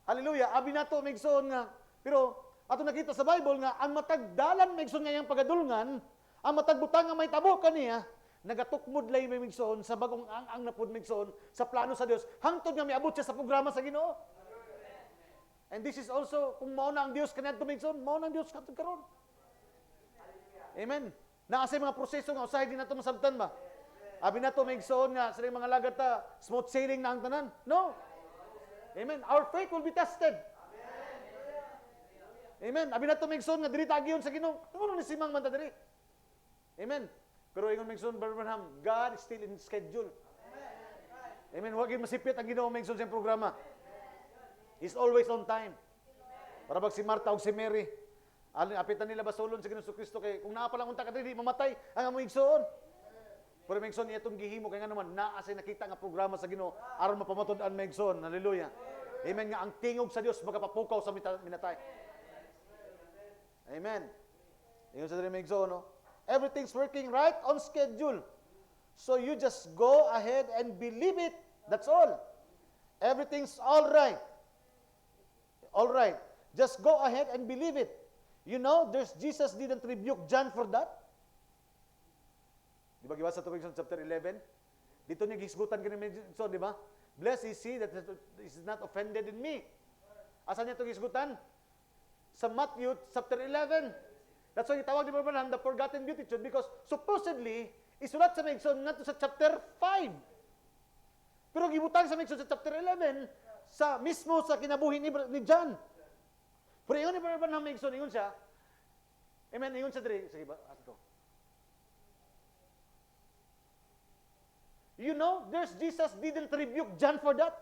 Hallelujah, abi nato Megson nga. Pero ato nakita sa Bible nga ang matag dalan Megson nga iyang pagadulngan, ang matag butang nga may tabo kaniya, nagatukmod lay may Megson sa bagong ang napud Megson sa plano sa Dios. Hangtod nga miabot siya sa programa sa Ginoo. And this is also kung mao na ang Dios kaniadto Megson, mao na ang Dios kadto karon. Amen. Naa sa mga proseso nga usahay din nato masabtan ba? Abi na to Megson nga sa mga lagat ta smooth sailing na ang tanan. No. Amen. Our faith will be tested. Amen. Abi na to Megson nga diri tagiyon sa Ginoo. Tulo ni simang man ta diri. Amen. Pero ingon Megson Birmingham, God is still in schedule. Amen. Wa gyud masipit ang Ginoo Megson sa programa. He's always on time. Para bag si Martha ug si Mary. Apitan nila basulon sa Ginoo Kristo kay kung naa pa lang unta ka diri mamatay ang among igsoon. Pero Megson, itong gihimo, kaya nga naman, naasay nakita nga programa sa Ginoo aron mapamatod-an Megson. Hallelujah. Amen nga, ang tingog sa Dios magapapukaw sa minatay. Amen. Ingon sa diri Megson, no? Everything's working right on schedule. So you just go ahead and believe it. That's all. Everything's all right. All right. Just go ahead and believe it. You know, Jesus didn't rebuke John for that. Di ba giwasa ito chapter 11? Dito niya gisgutan kini Megson, di ba? Blessed is he that is not offended in me. Asa niya ito gisgutan? Sa Matthew chapter 11. That's why itawag ni Brother the forgotten beatitude because supposedly, isulat sa Megson nga sa chapter 5. Pero gibutang sa Megson sa chapter 11 sa mismo sa kinabuhi ni John. Pero ingon ni Brother Megson, ingon siya, amen, ingon siya diri, sige ba, ato. You know, Jesus didn't rebuke John for that.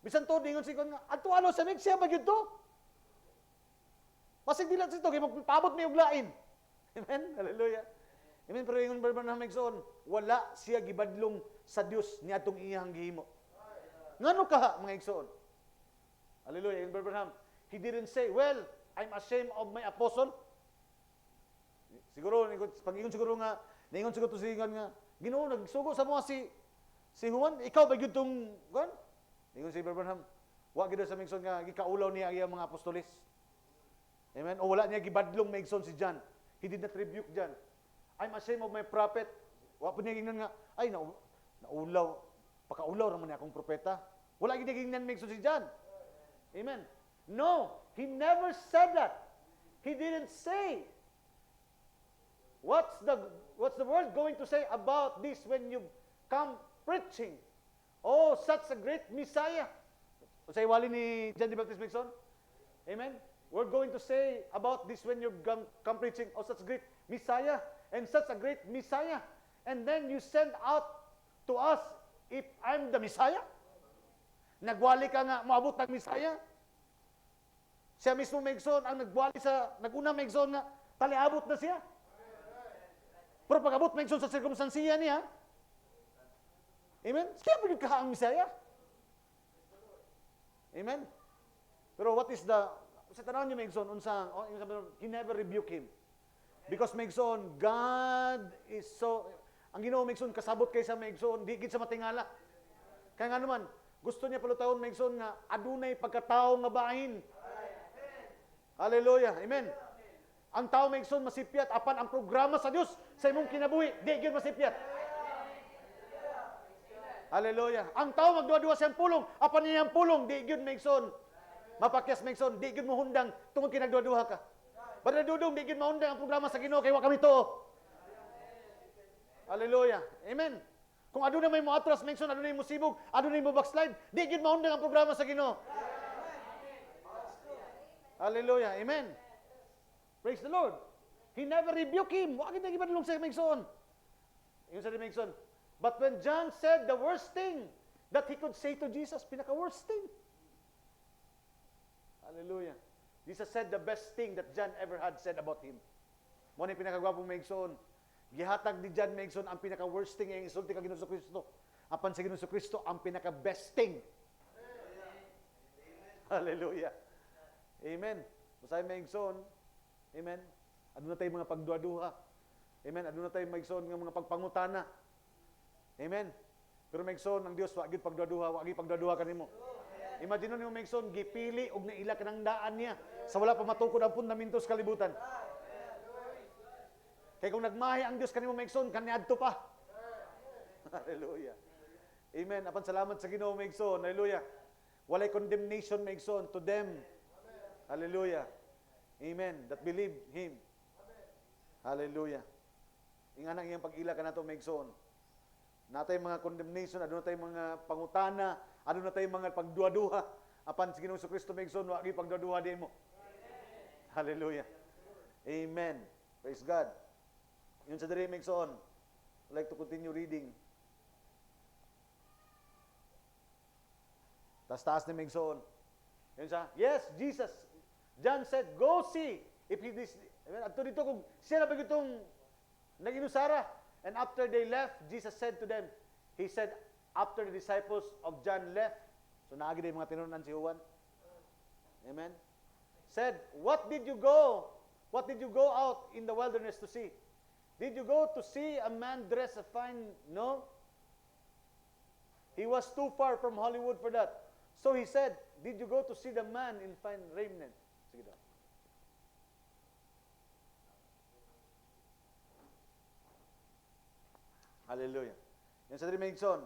Bisan to, dingon siya nga, ato ano sa siya ba yun to? Masig dilat siya to, kaya magpabot may uglain. Amen? Hallelujah. Amen, pero ingon Brother Megson, wala siya gibadlong sa Dios ni atong iyang gihimo. Ngano ka, mga igsoon? Hallelujah. Ingon Brother he didn't say, well, I'm ashamed of my apostle. Siguro, pag-ingon siguro nga, naingon siguro to siya nga, Ginoo nagsugo sa mga si Juan, ikaw ba gyud tong kuan? Ingon si Abraham, wa gyud sa Megson nga gikaulaw niya ang iyang mga apostoles. Amen. O wala niya gibadlong Megson si John. He did not rebuke John. I'm ashamed of my prophet. Wa pa niya gingnan nga ay naulaw, pakaulaw ra man akong propeta. Wala gyud gingnan Megson si John. Amen. No, he never said that. He didn't say. What's the world going to say about this when you come preaching? Oh, such a great Messiah. Sa iwali ni John the Baptist Megson? Amen? We're going to say about this when you come preaching, oh, such a great Messiah, and such a great Messiah. And then you send out to us if I'm the Messiah? Nagwali ka nga, maabot ng Messiah? Siya mismo Megson, ang naguna Megson nga, taliabot na siya. Pero pag-abot Megson sa circumstansiya niya, amen? Siya pa ka ang Messiah. Amen? Pero what is sa tanaw niyo Megson, he never rebuke him. Because Megson, God is so, ang Ginoo Megson, kasabot kay sa Megson, di gid sa matingala. Kaya nga naman, gusto niya palutawon Megson nga, adunay pagkatao nga bahin. Hallelujah. Amen. Ang tao Megson masipyat apan ang programa sa Dios sa imong kinabuhi di gyud masipyat. Hallelujah. Ang tao magduwa-duwa siyang pulong apan niyang pulong di gyud Megson mapakyas Megson di gyud mohundang tungod kinagduwa-duwa ka. Brother Dudong di gyud mahundang ang programa sa Ginoo kay wa kami tuo. Hallelujah. Amen. Kung adunay may moatras Megson adunay mo sibog, adunay mo backslide, di gyud mahundang ang programa sa Ginoo. Hallelujah. Amen. Praise the Lord. He never rebuked him. Wakit na gibadlong sa Megson. Yung sa Megson. But when John said the worst thing that he could say to Jesus, pinaka-worst thing. Hallelujah. Jesus said the best thing that John ever had said about him. Mo ni pinakagwapong maigsoon. Gihatag ni John maigsoon ang pinaka-worst thing ang isulti kang Ginoong Kristo. Apan sa Ginoong Kristo ang pinaka-best thing. Hallelujah. Amen. Usay maigsoon. Amen. Aduna tay mga pagduha-duha. Amen. Aduna tay maigsoon nga mga pagpangutana. Amen. Pero maigsoon ang Dios wa gyud pagduha-duha, wa gyud pagduha kanimo. Imagine nimo maigsoon gipili og naila kanang daan niya sa wala pa matukod ang fundamento sa kalibutan. Kaya kung nagmahi ang Dios kanimo maigsoon kaniadto pa. Hallelujah. Amen. Apan salamat sa Ginoo maigsoon. Hallelujah. Walay condemnation maigsoon to them. Hallelujah. Amen. That believe Him. Hallelujah. Ingana iyang pag-ila ka nato maigsoon. Natay mga condemnation, aduna tay mga pangutana, aduna tay mga pagduha-duha. Apan sa Ginoong Kristo maigsoon wa gyud pagduha din mo. Hallelujah. Amen. Praise God. Yun sa diri maigsoon. I'd like to continue reading. Taas-taas ni maigsoon. Yun sa, yes, Jesus. John said, go see if he is. Ato dito kung siya na ba itong nag-inusara. And after they left, Jesus said to them, He said, after the disciples of John left, so naagi din mga tinunan si Juan. Amen. Said, what did you go out in the wilderness to see? Did you go to see a man dress a fine? No. He was too far from Hollywood for that. So he said, did you go to see the man in fine raiment? Sige daw. Hallelujah. Yan sa Maigsoon.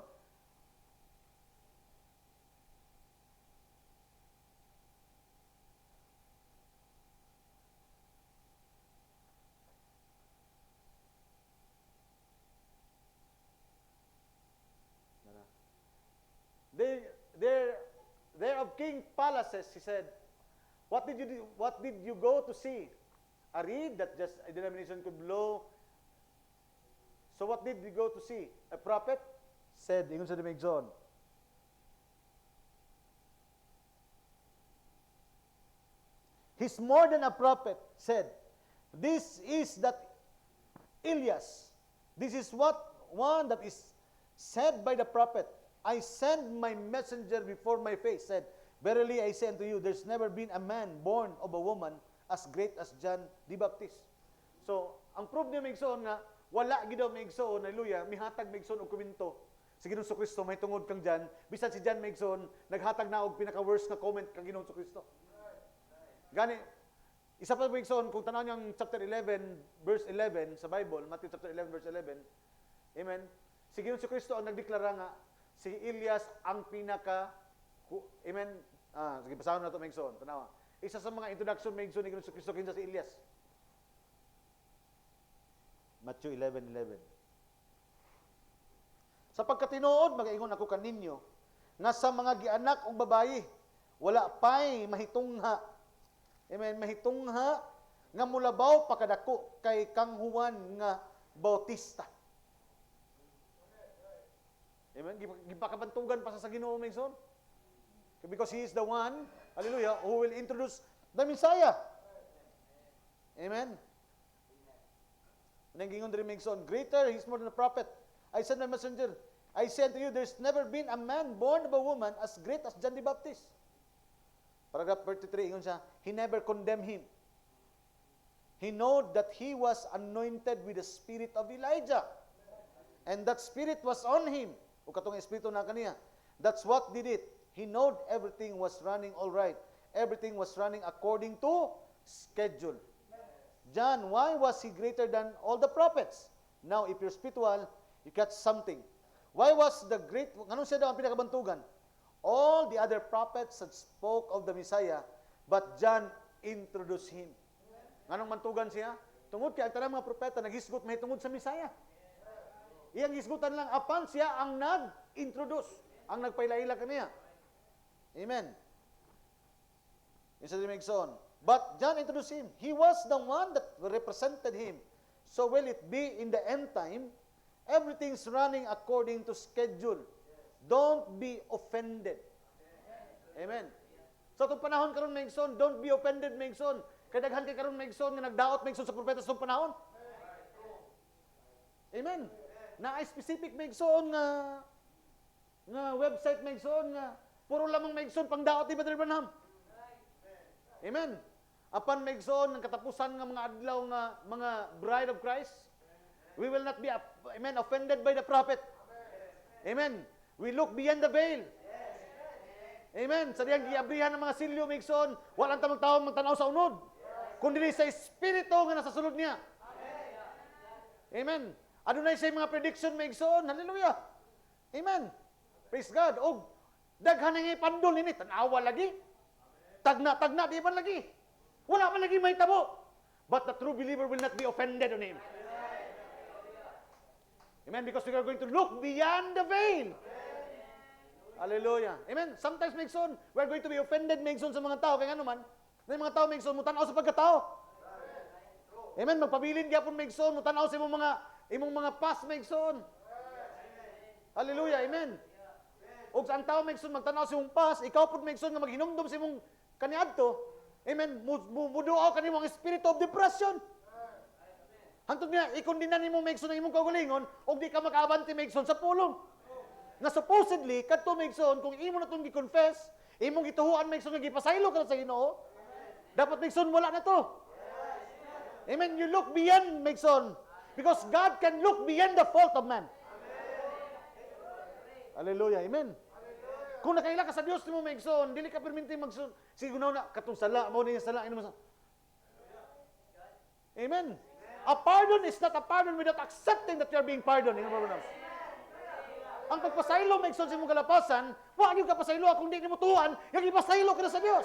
They're of king palaces, he said. What did you go to see? A reed that just a denomination could blow. So what did you go to see? A prophet? Said, ingon sa Maigsoon. He's more than a prophet, said. This is that Elias. This is what one that is said by the prophet. I send my messenger before my face, said, verily I say unto you, there's never been a man born of a woman as great as John the Baptist. So, ang proof niya Maigsoon nga, wala gidaw Maigsoon, hallelujah, mihatag Maigsoon og komento. Si Ginoong Kristo may tungod kang John, bisan si John Maigsoon, naghatag na og pinaka-worst nga comment kang Ginoong Kristo. Gani, isa pa Maigsoon, kung tanaw niyo ang chapter 11, verse 11 sa Bible, Matthew chapter 11, verse 11, amen, si Ginoong Kristo ang nagdeklara nga, si Elias ang pinaka, amen, sige, basahon na ito Maigsoon, tanawa. Isa sa mga introduction Maigsoon ni Ginoong Kristo kinsa si Elias. Matthew 11:11. Sa pagkatinuod, magaingon ako kaninyo, nga sa mga gianak og babayi, wala pay mahitungha. Amen, mahitungha nga mulabaw pakadako kay kang Juan nga Bautista. Amen, gipakabantugan pa sa Ginoo Maigsoon. Because he is the one, hallelujah, who will introduce the Messiah. Amen. Nangingon diri Maigsoon, greater, he's more than a prophet. I send a messenger. I say unto you, there's never been a man born of a woman as great as John the Baptist. Paragraph 33, ingon siya, he never condemned him. He know that he was anointed with the spirit of Elijah. And that spirit was on him. O katong espiritu na kaniya. That's what did it. He know everything was running all right. Everything was running according to schedule. John, why was he greater than all the prophets? Now, if you're spiritual, you catch something. Why was the great, anong siya daw ang pinakabantugan? All the other prophets had spoke of the Messiah, but John introduced him. Anong mantugan siya? Tungod kay ang tanang mga propeta, naghisgot mahitungod sa Messiah. Iyang hisgutan lang, apan siya ang nag-introduce, ang nagpailaila kaniya. Amen. Yung sa Maigsoon. But John introduced him. He was the one that represented him. So will it be in the end time? Everything's running according to schedule. Don't be offended. Amen. Sa itong panahon karon maigsoon, don't be offended maigsoon. Kay daghan kay karon maigsoon nga nagdaot maigsoon sa propeta sa itong panahon. Amen. Na ay specific maigsoon nga website maigsoon nga puro lamang maigsoon pang daot ni Brother Branham. Amen. Apan maigsoon ng katapusan nga mga adlaw nga mga bride of Christ, we will not be offended by the prophet. Amen. We look beyond the veil. Amen. Sa diyang giabrihan ng mga silyo maigsoon, walang tamang taong magtanaw sa unod, kundi sa espiritu nga nasa sulod niya. Amen. Adunay say mga prediction maigsoon. Hallelujah. Amen. Praise God. Og daghan nga ipandol ini tanawa lagi. Tagna di man lagi. Wala man lagi mahitabo. But the true believer will not be offended on him. Amen. Because we are going to look beyond the veil. Hallelujah. Amen. Sometimes maigsoon, we are going to be offended maigsoon sa mga tao. Kaya nga naman, may mga tao maigsoon, mutanaw sa pagkatao. Amen. Magpabilin gyapon maigsoon, mutanaw sa imong mga past maigsoon. Hallelujah. Amen. Og sa ang tao maigsoon magtanaw sa imong past, ikaw pud maigsoon nga maghinumdum sa imong kaniadto. Amen. Muduaw kanimo ang spirit of depression. Hantod niya, ikondinan nimo maigsoon ang imong kaugalingon og di ka makaabante maigsoon sa pulong. Na supposedly kadto maigsoon kung imo na tong gi-confess, imong gituhuan maigsoon nga gipasaylo ka sa Ginoo, dapat maigsoon wala na to. Amen. You look beyond maigsoon because God can look beyond the fault of man. Hallelujah. Amen. Kung nakaila ka sa Dios nimo maigsoon, dili ka perminti magsun siguro na katong sala mo ni sala ino. Amen. A pardon is not a pardon without accepting that you are being pardoned. Ang pagpasaylo maigsoon sa imong kalapasan, wa gyud ka pasaylo kung di nimo tuwan, yung ipasaylo ka na sa Dios.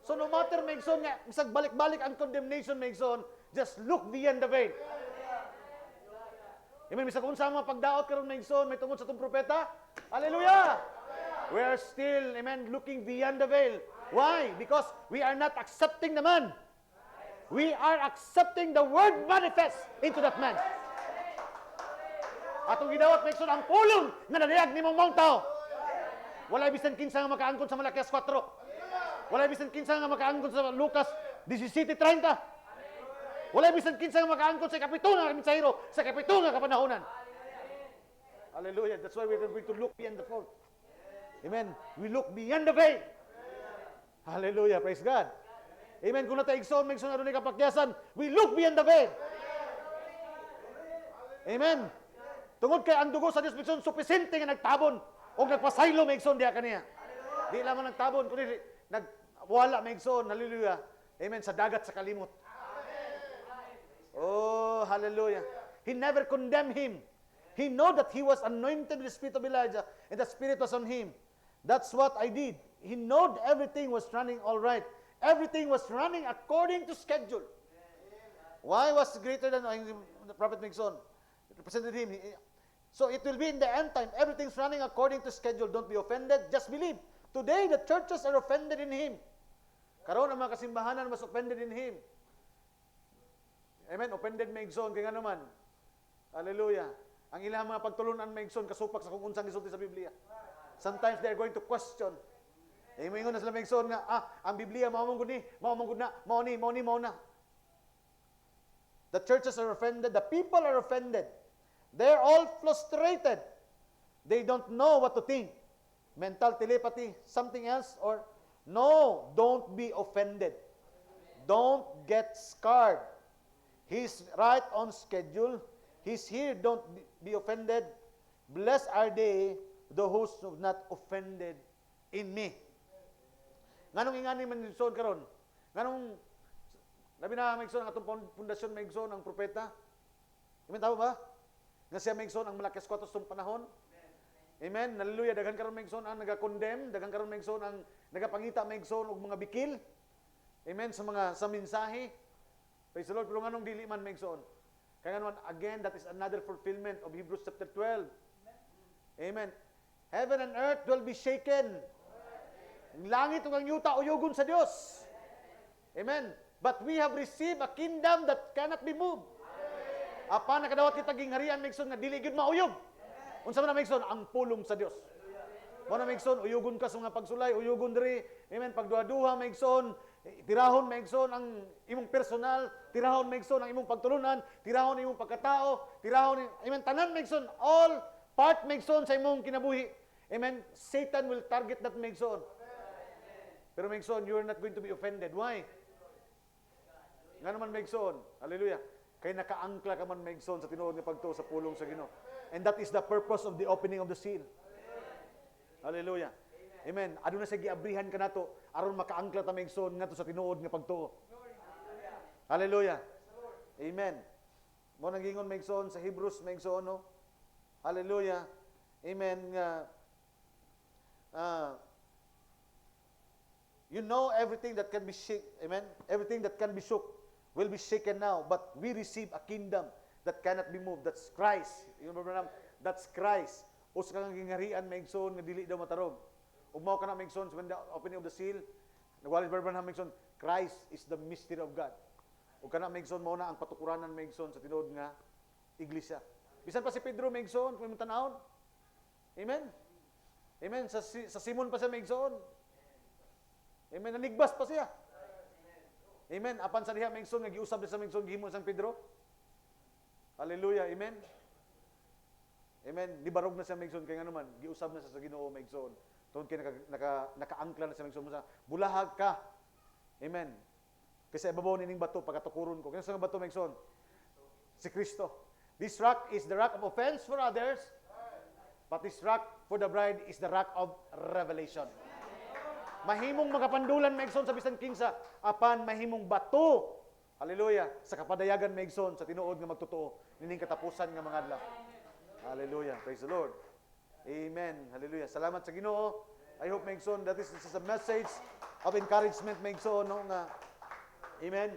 So no matter maigsoon nga isag balik-balik ang condemnation maigsoon, just look beyond the veil. Amen. Bisag unsa mga pagdaot karon maigsoon may tungod sa tong propeta. Hallelujah. We are still, amen, looking beyond the veil. Why? Because we are not accepting the man. We are accepting the word manifest into that man. Atong gidawat maigsoon ang pulong nga nadayag nimong mong tao. Wala bisan kinsa nga makaangkon sa Malakias 4. Wala bisan kinsa nga makaangkon sa Lucas 17:30. Wala bisan kinsa nga makaangkon sa kapito nga mensahero sa kapito nga kapanahonan. Hallelujah. That's why we're going to look beyond the fault. Amen. We look beyond the veil. Hallelujah. Praise God. Amen. Kung nataigsoon, maigsoon na rin kapakyasan, we look beyond the veil. Amen. Tungod kay ang dugo sa Dios maigsoon supisente nga nagtabon o nagpasaylo maigsoon diha kaniya. Di lamang nagtabon kundi nagwala maigsoon. Hallelujah. Amen. Sa dagat sa kalimot. Oh, hallelujah. He never condemned him. He know that he was anointed with the spirit of Elijah and the spirit was on him. That's what I did. He know everything was running all right. Everything was running according to schedule. Why was greater than the prophet Migson? It represented him. So it will be in the end time. Everything's running according to schedule. Don't be offended. Just believe. Today, the churches are offended in him. Karon ang mga kasimbahanan was offended in him. Amen. Offended Migson. Kaya nga naman. Hallelujah. Ang ilang mga pagtulunan Migson kasupak sa kung unsang gisulti sa Biblia. Sometimes they are going to question. Ingon na sila Migson nga, ang Biblia, mao gud ni, mao na. The churches are offended. The people are offended. They're all frustrated. They don't know what to think. Mental telepathy, something else, or no, don't be offended. Don't get scarred. He's right on schedule. He's here. Don't be offended. Blessed are they, those who have not offended in me. Nganong ingani man Migson karon? Nganong labi na Migson ang atong pundasyon Migson ang propeta? Amen tama ba? Nga siya Migson ang Malakias 4 sa panahon. Amen. Hallelujah. Daghan karon Migson ang naga-condemn, daghan karon Migson ang nagapangita Migson og mga bikil. Amen sa mensahe. Praise the Lord. Pero nganong dili man Migson? Kaya naman again that is another fulfillment of Hebrews chapter 12. Amen. Heaven and earth will be shaken. Ang langit ug ang yuta uyogon sa Dios. Amen. But we have received a kingdom that cannot be moved. Apan nakadawat kita gingharian Migson nga dili gyud mauyog. Unsa man Migson ang pulong sa Dios. Wala maigsoon, uyugon ka sa mga pagsulay, uyugon diri. Amen. Pagduha-duha maigsoon, tirahon maigsoon ang imong personal, tirahon maigsoon ang imong pagtulunan, tirahon ang imong pagkatao, tirahon, amen, tanan maigsoon, all part maigsoon sa imong kinabuhi. Amen. Satan will target that maigsoon. Pero maigsoon, you are not going to be offended. Why? Nga naman maigsoon. Hallelujah. Kay nakaangkla ka man maigsoon sa tinuod nga pagtuo sa pulong sa Ginoo. And that is the purpose of the opening of the seal. Hallelujah. Amen. Ado na sa giabrihan ka nato aron makaangkla ta maigsoon ngadto sa tinuod nga pagtuo. Hallelujah. Amen. Mo nang gingon maigsoon sa Hebrews maigsoon no. Hallelujah. Amen nga you know everything that can be shaken. Amen. Everything that can be shook will be shaken now, but we receive a kingdom that cannot be moved. That's Christ. You remember, that's Christ. Us kang gingarian maigsoon nga dili daw matarog. Ug mao kana maigsoon when the opening of the seal, nagwali Abraham maigsoon, Christ is the mystery of God. Ug kana maigsoon mao na ang patukuranan maigsoon sa tinuod nga iglesia. Bisan pa si Pedro maigsoon kung tan-awon. Amen. Amen. Sa Simon pa siya maigsoon. Amen. Nanigbas pa siya. Amen. Apan sa diha maigsoon nga giusab sa maigsoon gihimo sang Pedro. Hallelujah. Amen. Amen. Libarog na siya maigsoon kay ngano man giusab na sa Ginoo maigsoon. Tungod kay nakaangkla na siya maigsoon sa bulahag ka. Amen. Kasi ibabaw nining bato pagkatukuron ko. Kaya sa bato maigsoon? Si Kristo. This rock is the rock of offense for others, but this rock for the bride is the rock of revelation. Mahimong magapandulan maigsoon sa bisan kinsa apan mahimong bato. Hallelujah. Sa kapadayagan maigsoon sa tinuod nga magtotoo nining katapusan nga mga adlaw. Hallelujah. Praise the Lord. Amen. Hallelujah. Salamat sa Ginoo. I hope maigsoon that this is a message of encouragement maigsoon no nga amen.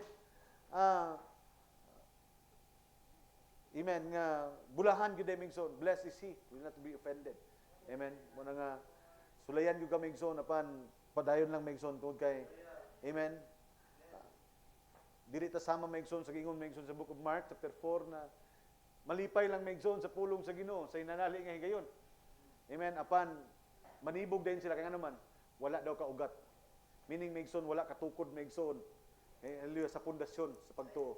Amen nga bulahan gyud maigsoon. Blessed is he, will not be offended. Amen. Mo na nga sulayan gyud ka maigsoon apan padayon lang maigsoon tungod kay amen. Dili ta sama maigsoon sa gingon maigsoon sa book of Mark chapter 4 na malipay lang maigsoon sa pulong sa Ginoo sa inanali nga higayon. Amen. Apan manibog din sila kay ano man wala daw ka ugat. Meaning maigsoon wala katukod maigsoon. Hallelujah sa pundasyon sa pagtuo.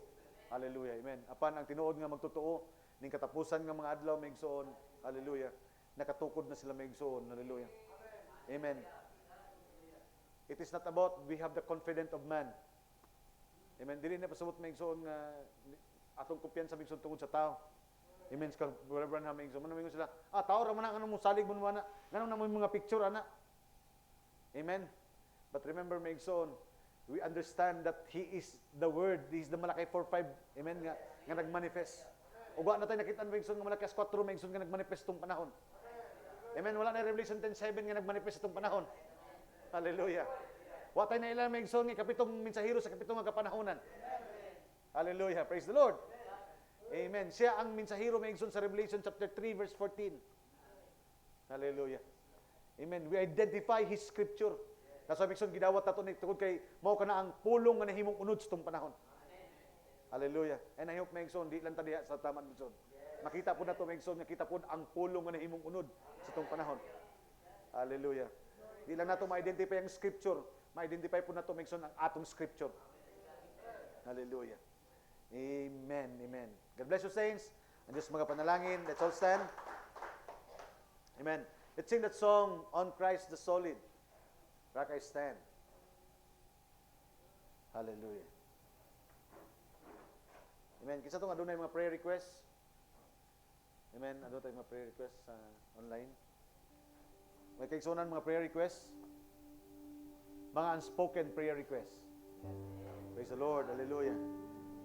Hallelujah. Amen. Apan ang tinuod nga magtotoo ning katapusan nga mga adlaw maigsoon. Hallelujah. Nakatukod na sila maigsoon. Hallelujah. Amen. It is not about we have the confidence of man. Amen. Dili na pasabot maigsoon nga atong kumpiyansa maigsoon tungod sa tao. Amen. Ska whatever na maigsoon. Manaming sila, tao ra man ang mo salig mo na. Nganong na mo mga picture ana. Amen. But remember maigsoon, we understand that He is the Word. He is the Malakay 4:5. Amen nga nagmanifest. Uba na tayo nakita maigsoon nga Malakas 4 maigsoon nga nagmanifest tong panahon. Amen. Wala na Revelation 10:7 nga nagmanifest itong panahon. Hallelujah. Wa tayo na ilang maigsoon nga kapitong mensahero sa kapitong nga kapanahonan. Hallelujah. Praise the Lord. Amen. Siya ang mensahero maigsoon sa Revelation chapter 3 verse 14. Hallelujah. Amen. We identify His scripture. Nasa maigsoon gidawat nato ni tungod kay mao kana ang pulong nga nahimong unod sa tong panahon. Hallelujah. And I hope maigsoon di lang ta diha sa taman maigsoon. Makita po nato maigsoon nga kita po ang pulong nga nahimong unod sa tong panahon. Hallelujah. Di lang nato ma-identify ang scripture, ma-identify po nato maigsoon ang atong scripture. Hallelujah. Amen. Amen. God bless you, saints. And just mga panalangin. Let's all stand. Amen. Let's sing that song, On Christ the Solid. Rock I stand. Hallelujah. Amen. Kisa itong adunay mga prayer requests. Amen. Adunay tayong mga prayer requests sa online. May kaigsunan mga prayer requests. Mga unspoken prayer requests. Praise the Lord. Hallelujah.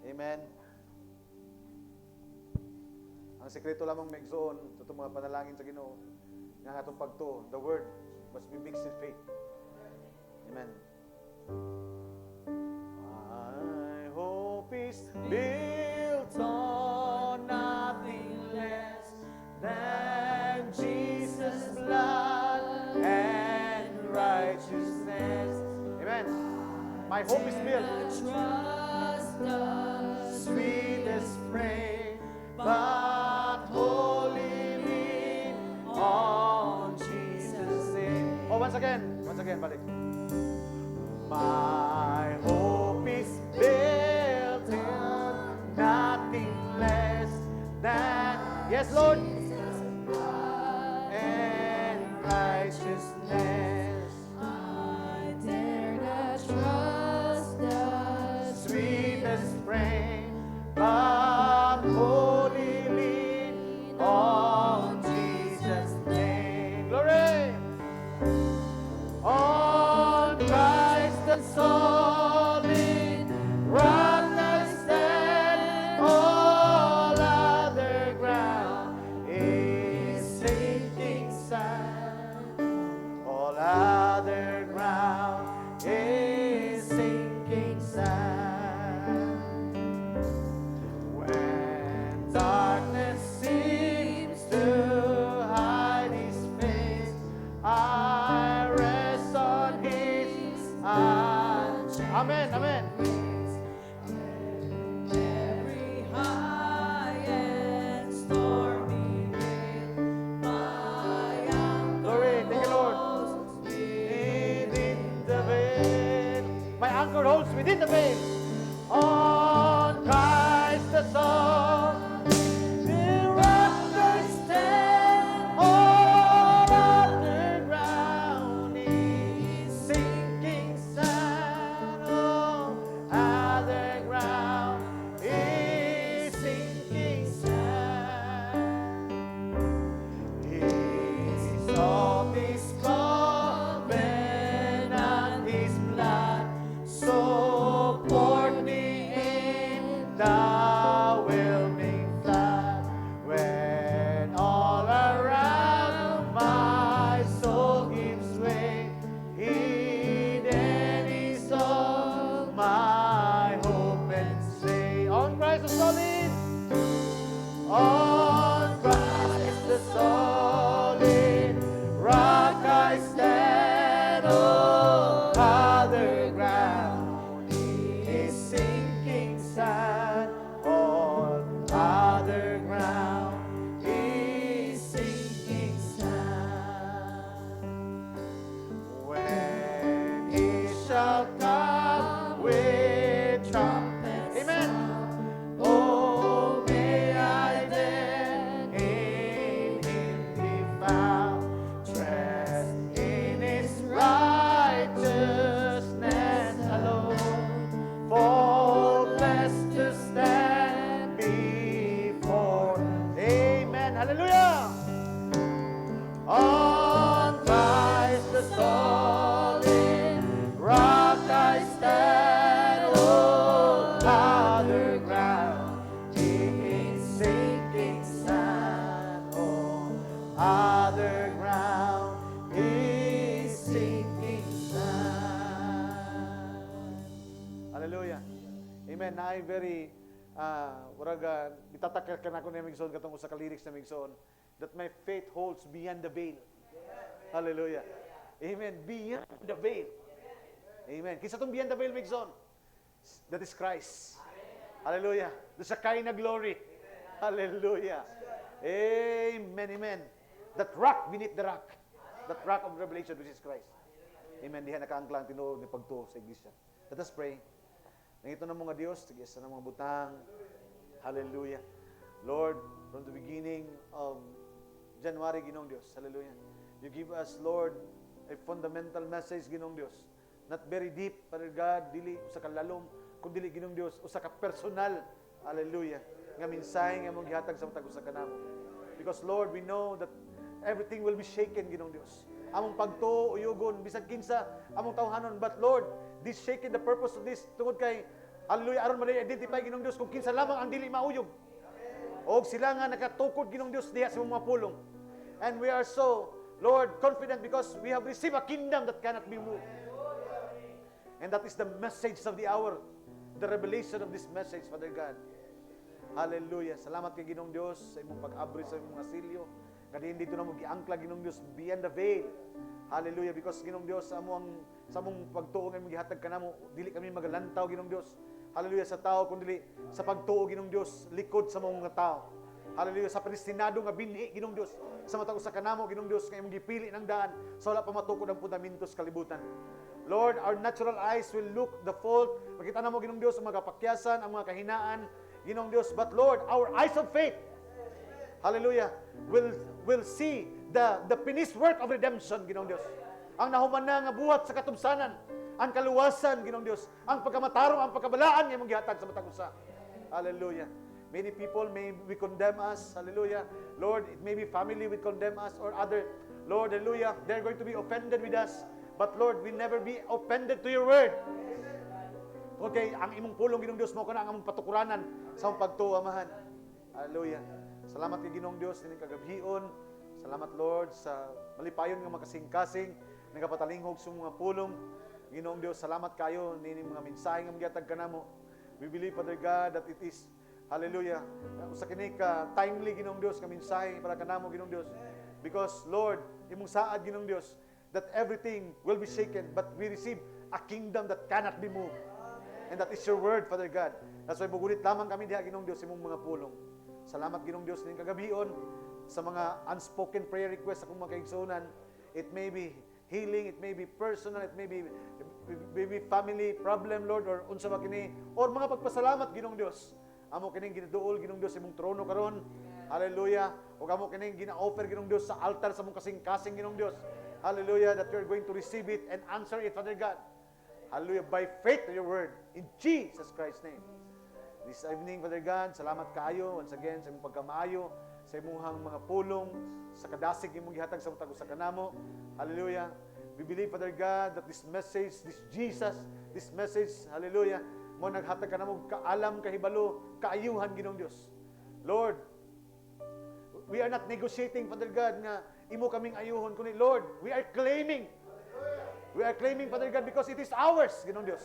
Amen. Ang sekreto lamang maigsoon sa itong mga panalangin sa Ginoo nga atong pagtuo, the word must be mixed with faith. Amen. My hope is built on nothing less than Jesus' blood and righteousness. Amen. My hope is built. Trust the sweetest frame, but wholly lean on Jesus' name. again, balik. My hope is built in nothing less than, yes, Lord, and righteousness. I dare not trust the Sweetest frame, but wholly lean on Jesus' name. Glory! On Christ the solid rock I stand, all other ground is sinking sand. All other ground is sinking sand. When darkness seems to hide His face, I rest on His arms. Amen, amen. every high and stormy gale. My Glory, thank you, Lord. anchor Within the veil, my anchor holds within the veil. On Christ the Son, the rock I stand. All other ground is sinking sand. All other ground is sinking sand. His of His covenant, His blood, support me in the whelming flood. When all around my soul gives way, hidden is all my hope and stay. On Christ the solid, on Christ the solid rock I stand. All other ground is sinking sand. All other ground is sinking sand. When He shall come with trumpets, amen. Oh, may I then in Him be found, dressed in His righteousness alone, faultless to stand before. Amen. Hallelujah. On Christ the solid rock I stand. All other ground is sinking sand. All other ground is sinking sand. Hallelujah. Amen. Na ay very waraga itatakal ka na ko na migson katong usa ka lyrics na migson that my faith holds beyond the veil. Hallelujah. Amen. Beyond the veil. Amen. Kisa tong beyond the veil migson. That is Christ. Hallelujah. The Shekinah glory. Hallelujah. Amen. Amen. That rock beneath the rock. That rock of revelation which is Christ. Amen. Diha nakaangklang tinuod ni pagtuo sa iglesia. Let us pray. Nangito ng mga Diyos, tigisa ng mga butang. Hallelujah. Lord, from the beginning of January, Ginoong Diyos. Hallelujah. You give us, Lord, a fundamental message, Ginoong Diyos. Not very deep, Father God, dili usa ka lalom, kundi Ginoong Diyos, usa ka personal. Hallelujah. Nga mensahe nga mong gihatag sa matag usa ka namo. Because Lord, we know that everything will be shaken, Ginoong Diyos. Among pagtuo, uyugon, bisag kinsa, among tawhanon. But Lord, this shaken, the purpose of this, tungod kay, hallelujah, aron malay identify, Ginoong Diyos, kung kinsa lamang ang dili mauyog. O sila nga nakatukod, Ginoong Diyos, diha sa mga pulong. And we are so, Lord, confident because we have received a kingdom that cannot be moved. And that is the message of the hour, the revelation of this message, Father God. Hallelujah. Salamat kay Ginoong Diyos sa imong pag-abri sa imong asilyo. Kadi dito na mo giangkla, Ginoong Diyos, beyond the veil. Hallelujah. Because Ginoong Diyos, sa among pagtuo nga imong gihatag kanamo, dili kami magalantaw, Ginoong Diyos. Hallelujah, sa tao kundi sa pagtuo, Ginoong Diyos, likod sa mga tao. Hallelujah. Sa predestinado nga binhi, Ginong Dios. Sa matag usa kanamo, Ginong Dios, nga imong gipili ng daan sa wala pa matukod ang fundamentos kalibutan. Lord, our natural eyes will look the fault. Makita na mo, Ginong Dios, ang mga kapakyasan, ang mga kahinaan, Ginong Dios. But Lord, our eyes of faith, hallelujah, will see the finished work of redemption, Ginong Dios. Ang nahuman na nga buhat sa katubsanan, ang kaluwasan, Ginong Dios, ang pagkamatarong, ang pagkabalaan nga imong gihatag sa matag usa. Hallelujah. Many people may we condemn us, hallelujah. Lord, it may be family will condemn us or other. Lord, hallelujah, they're going to be offended with us. But Lord, we never be offended to your word. Okay, ang imong pulong, Ginong Dios, mo kana ang among patukuranan sa among pagtuo, Amahan. Hallelujah. Salamat kay Ginong Dios nining kagabhion. Salamat, Lord, sa malipayon nga makasing-kasing nagapatalingog sa mga pulong. Ginong Dios, salamat kayo nining mga mensahe nga magihatag kanamo. We believe, Father God, that it is, hallelujah, usa kini ka timely, Ginong Dios, nga mensahe para kanamo, Ginong Dios. Because, Lord, imong saad, Ginong Dios, that everything will be shaken, but we receive a kingdom that cannot be moved. And that is your word, Father God. That's why bugunit lamang kami diha, Ginong Dios, imong mga pulong. Salamat, Ginong Dios, ning kagabion sa mga unspoken prayer requests sa akong mga kaigsunan. It may be healing, it may be personal, it may be family problem, Lord, or unsa ba kini, or mga pagpasalamat, Ginong Dios. Amo kining ginaduol, Ginong Dios, imong trono karon. Hallelujah. O amo kining gina-offer, Ginong Dios, sa altar sa mong kasing-kasing, Ginong Dios. Hallelujah, that you're going to receive it and answer it, Father God. Hallelujah, by faith to your word. In Jesus Christ's name. This evening, Father God, salamat kayo once again sa imong pagkamaayo, sa imong mga pulong, sa kadasig imong gihatag sa matag usa kanamo. Hallelujah. We believe, Father God, that this message, this Jesus, this message, hallelujah, mo naghatag kanamo kaalam, kahibalo, kaayuhan, Ginong Dios. Lord, we are not negotiating, Father God, nga imo kaming ayuhon kundi Lord, we are claiming. We are claiming, Father God, because it is ours, Ginong Dios.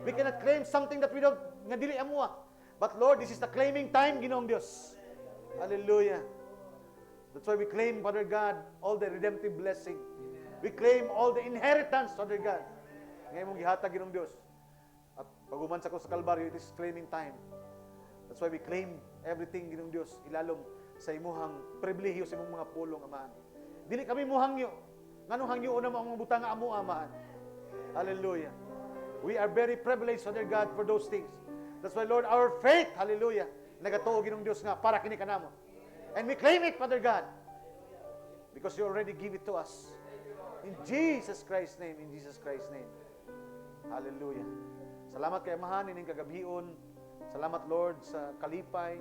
We cannot claim something that we don't nga dili amuha. But Lord, this is the claiming time, Ginong Dios. Hallelujah. That's why we claim, Father God, all the redemptive blessing. We claim all the inheritance, Father God. Ngayon mong gihatag, Ginong Dios. At pag-uman sa ko sa Kalbaryo, it is claiming time. That's why we claim everything, Ginong Dios, ilalom sa imuhang pribilehiyo sa imong mga pulong, Amahan. Dili kami muhangyo. Nganong hangyo na mga butang nga amo, Amahan. Hallelujah. We are very privileged, Father God, for those things. That's why, Lord, our faith, hallelujah, nagatuo, Ginong Dios nga, para kini kanamo. And we claim it, Father God, because you already give it to us. In Jesus Christ's name, in Jesus Christ's name. Hallelujah. Salamat kay Amahan, ining kagabhion. Salamat, Lord, sa kalipay.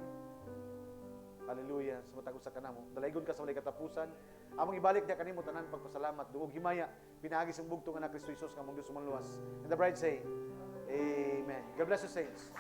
Hallelujah. Sa matag usa kanamo. Dalaygon ka sa walay katapusan. Among ibalik niya kanimo tanan pagpasalamat. Duog himaya. Pinagi sa bugtong anak Kristo Jesus nga mong Dios sumanluwas. And the bride say, Amen. God bless you, saints.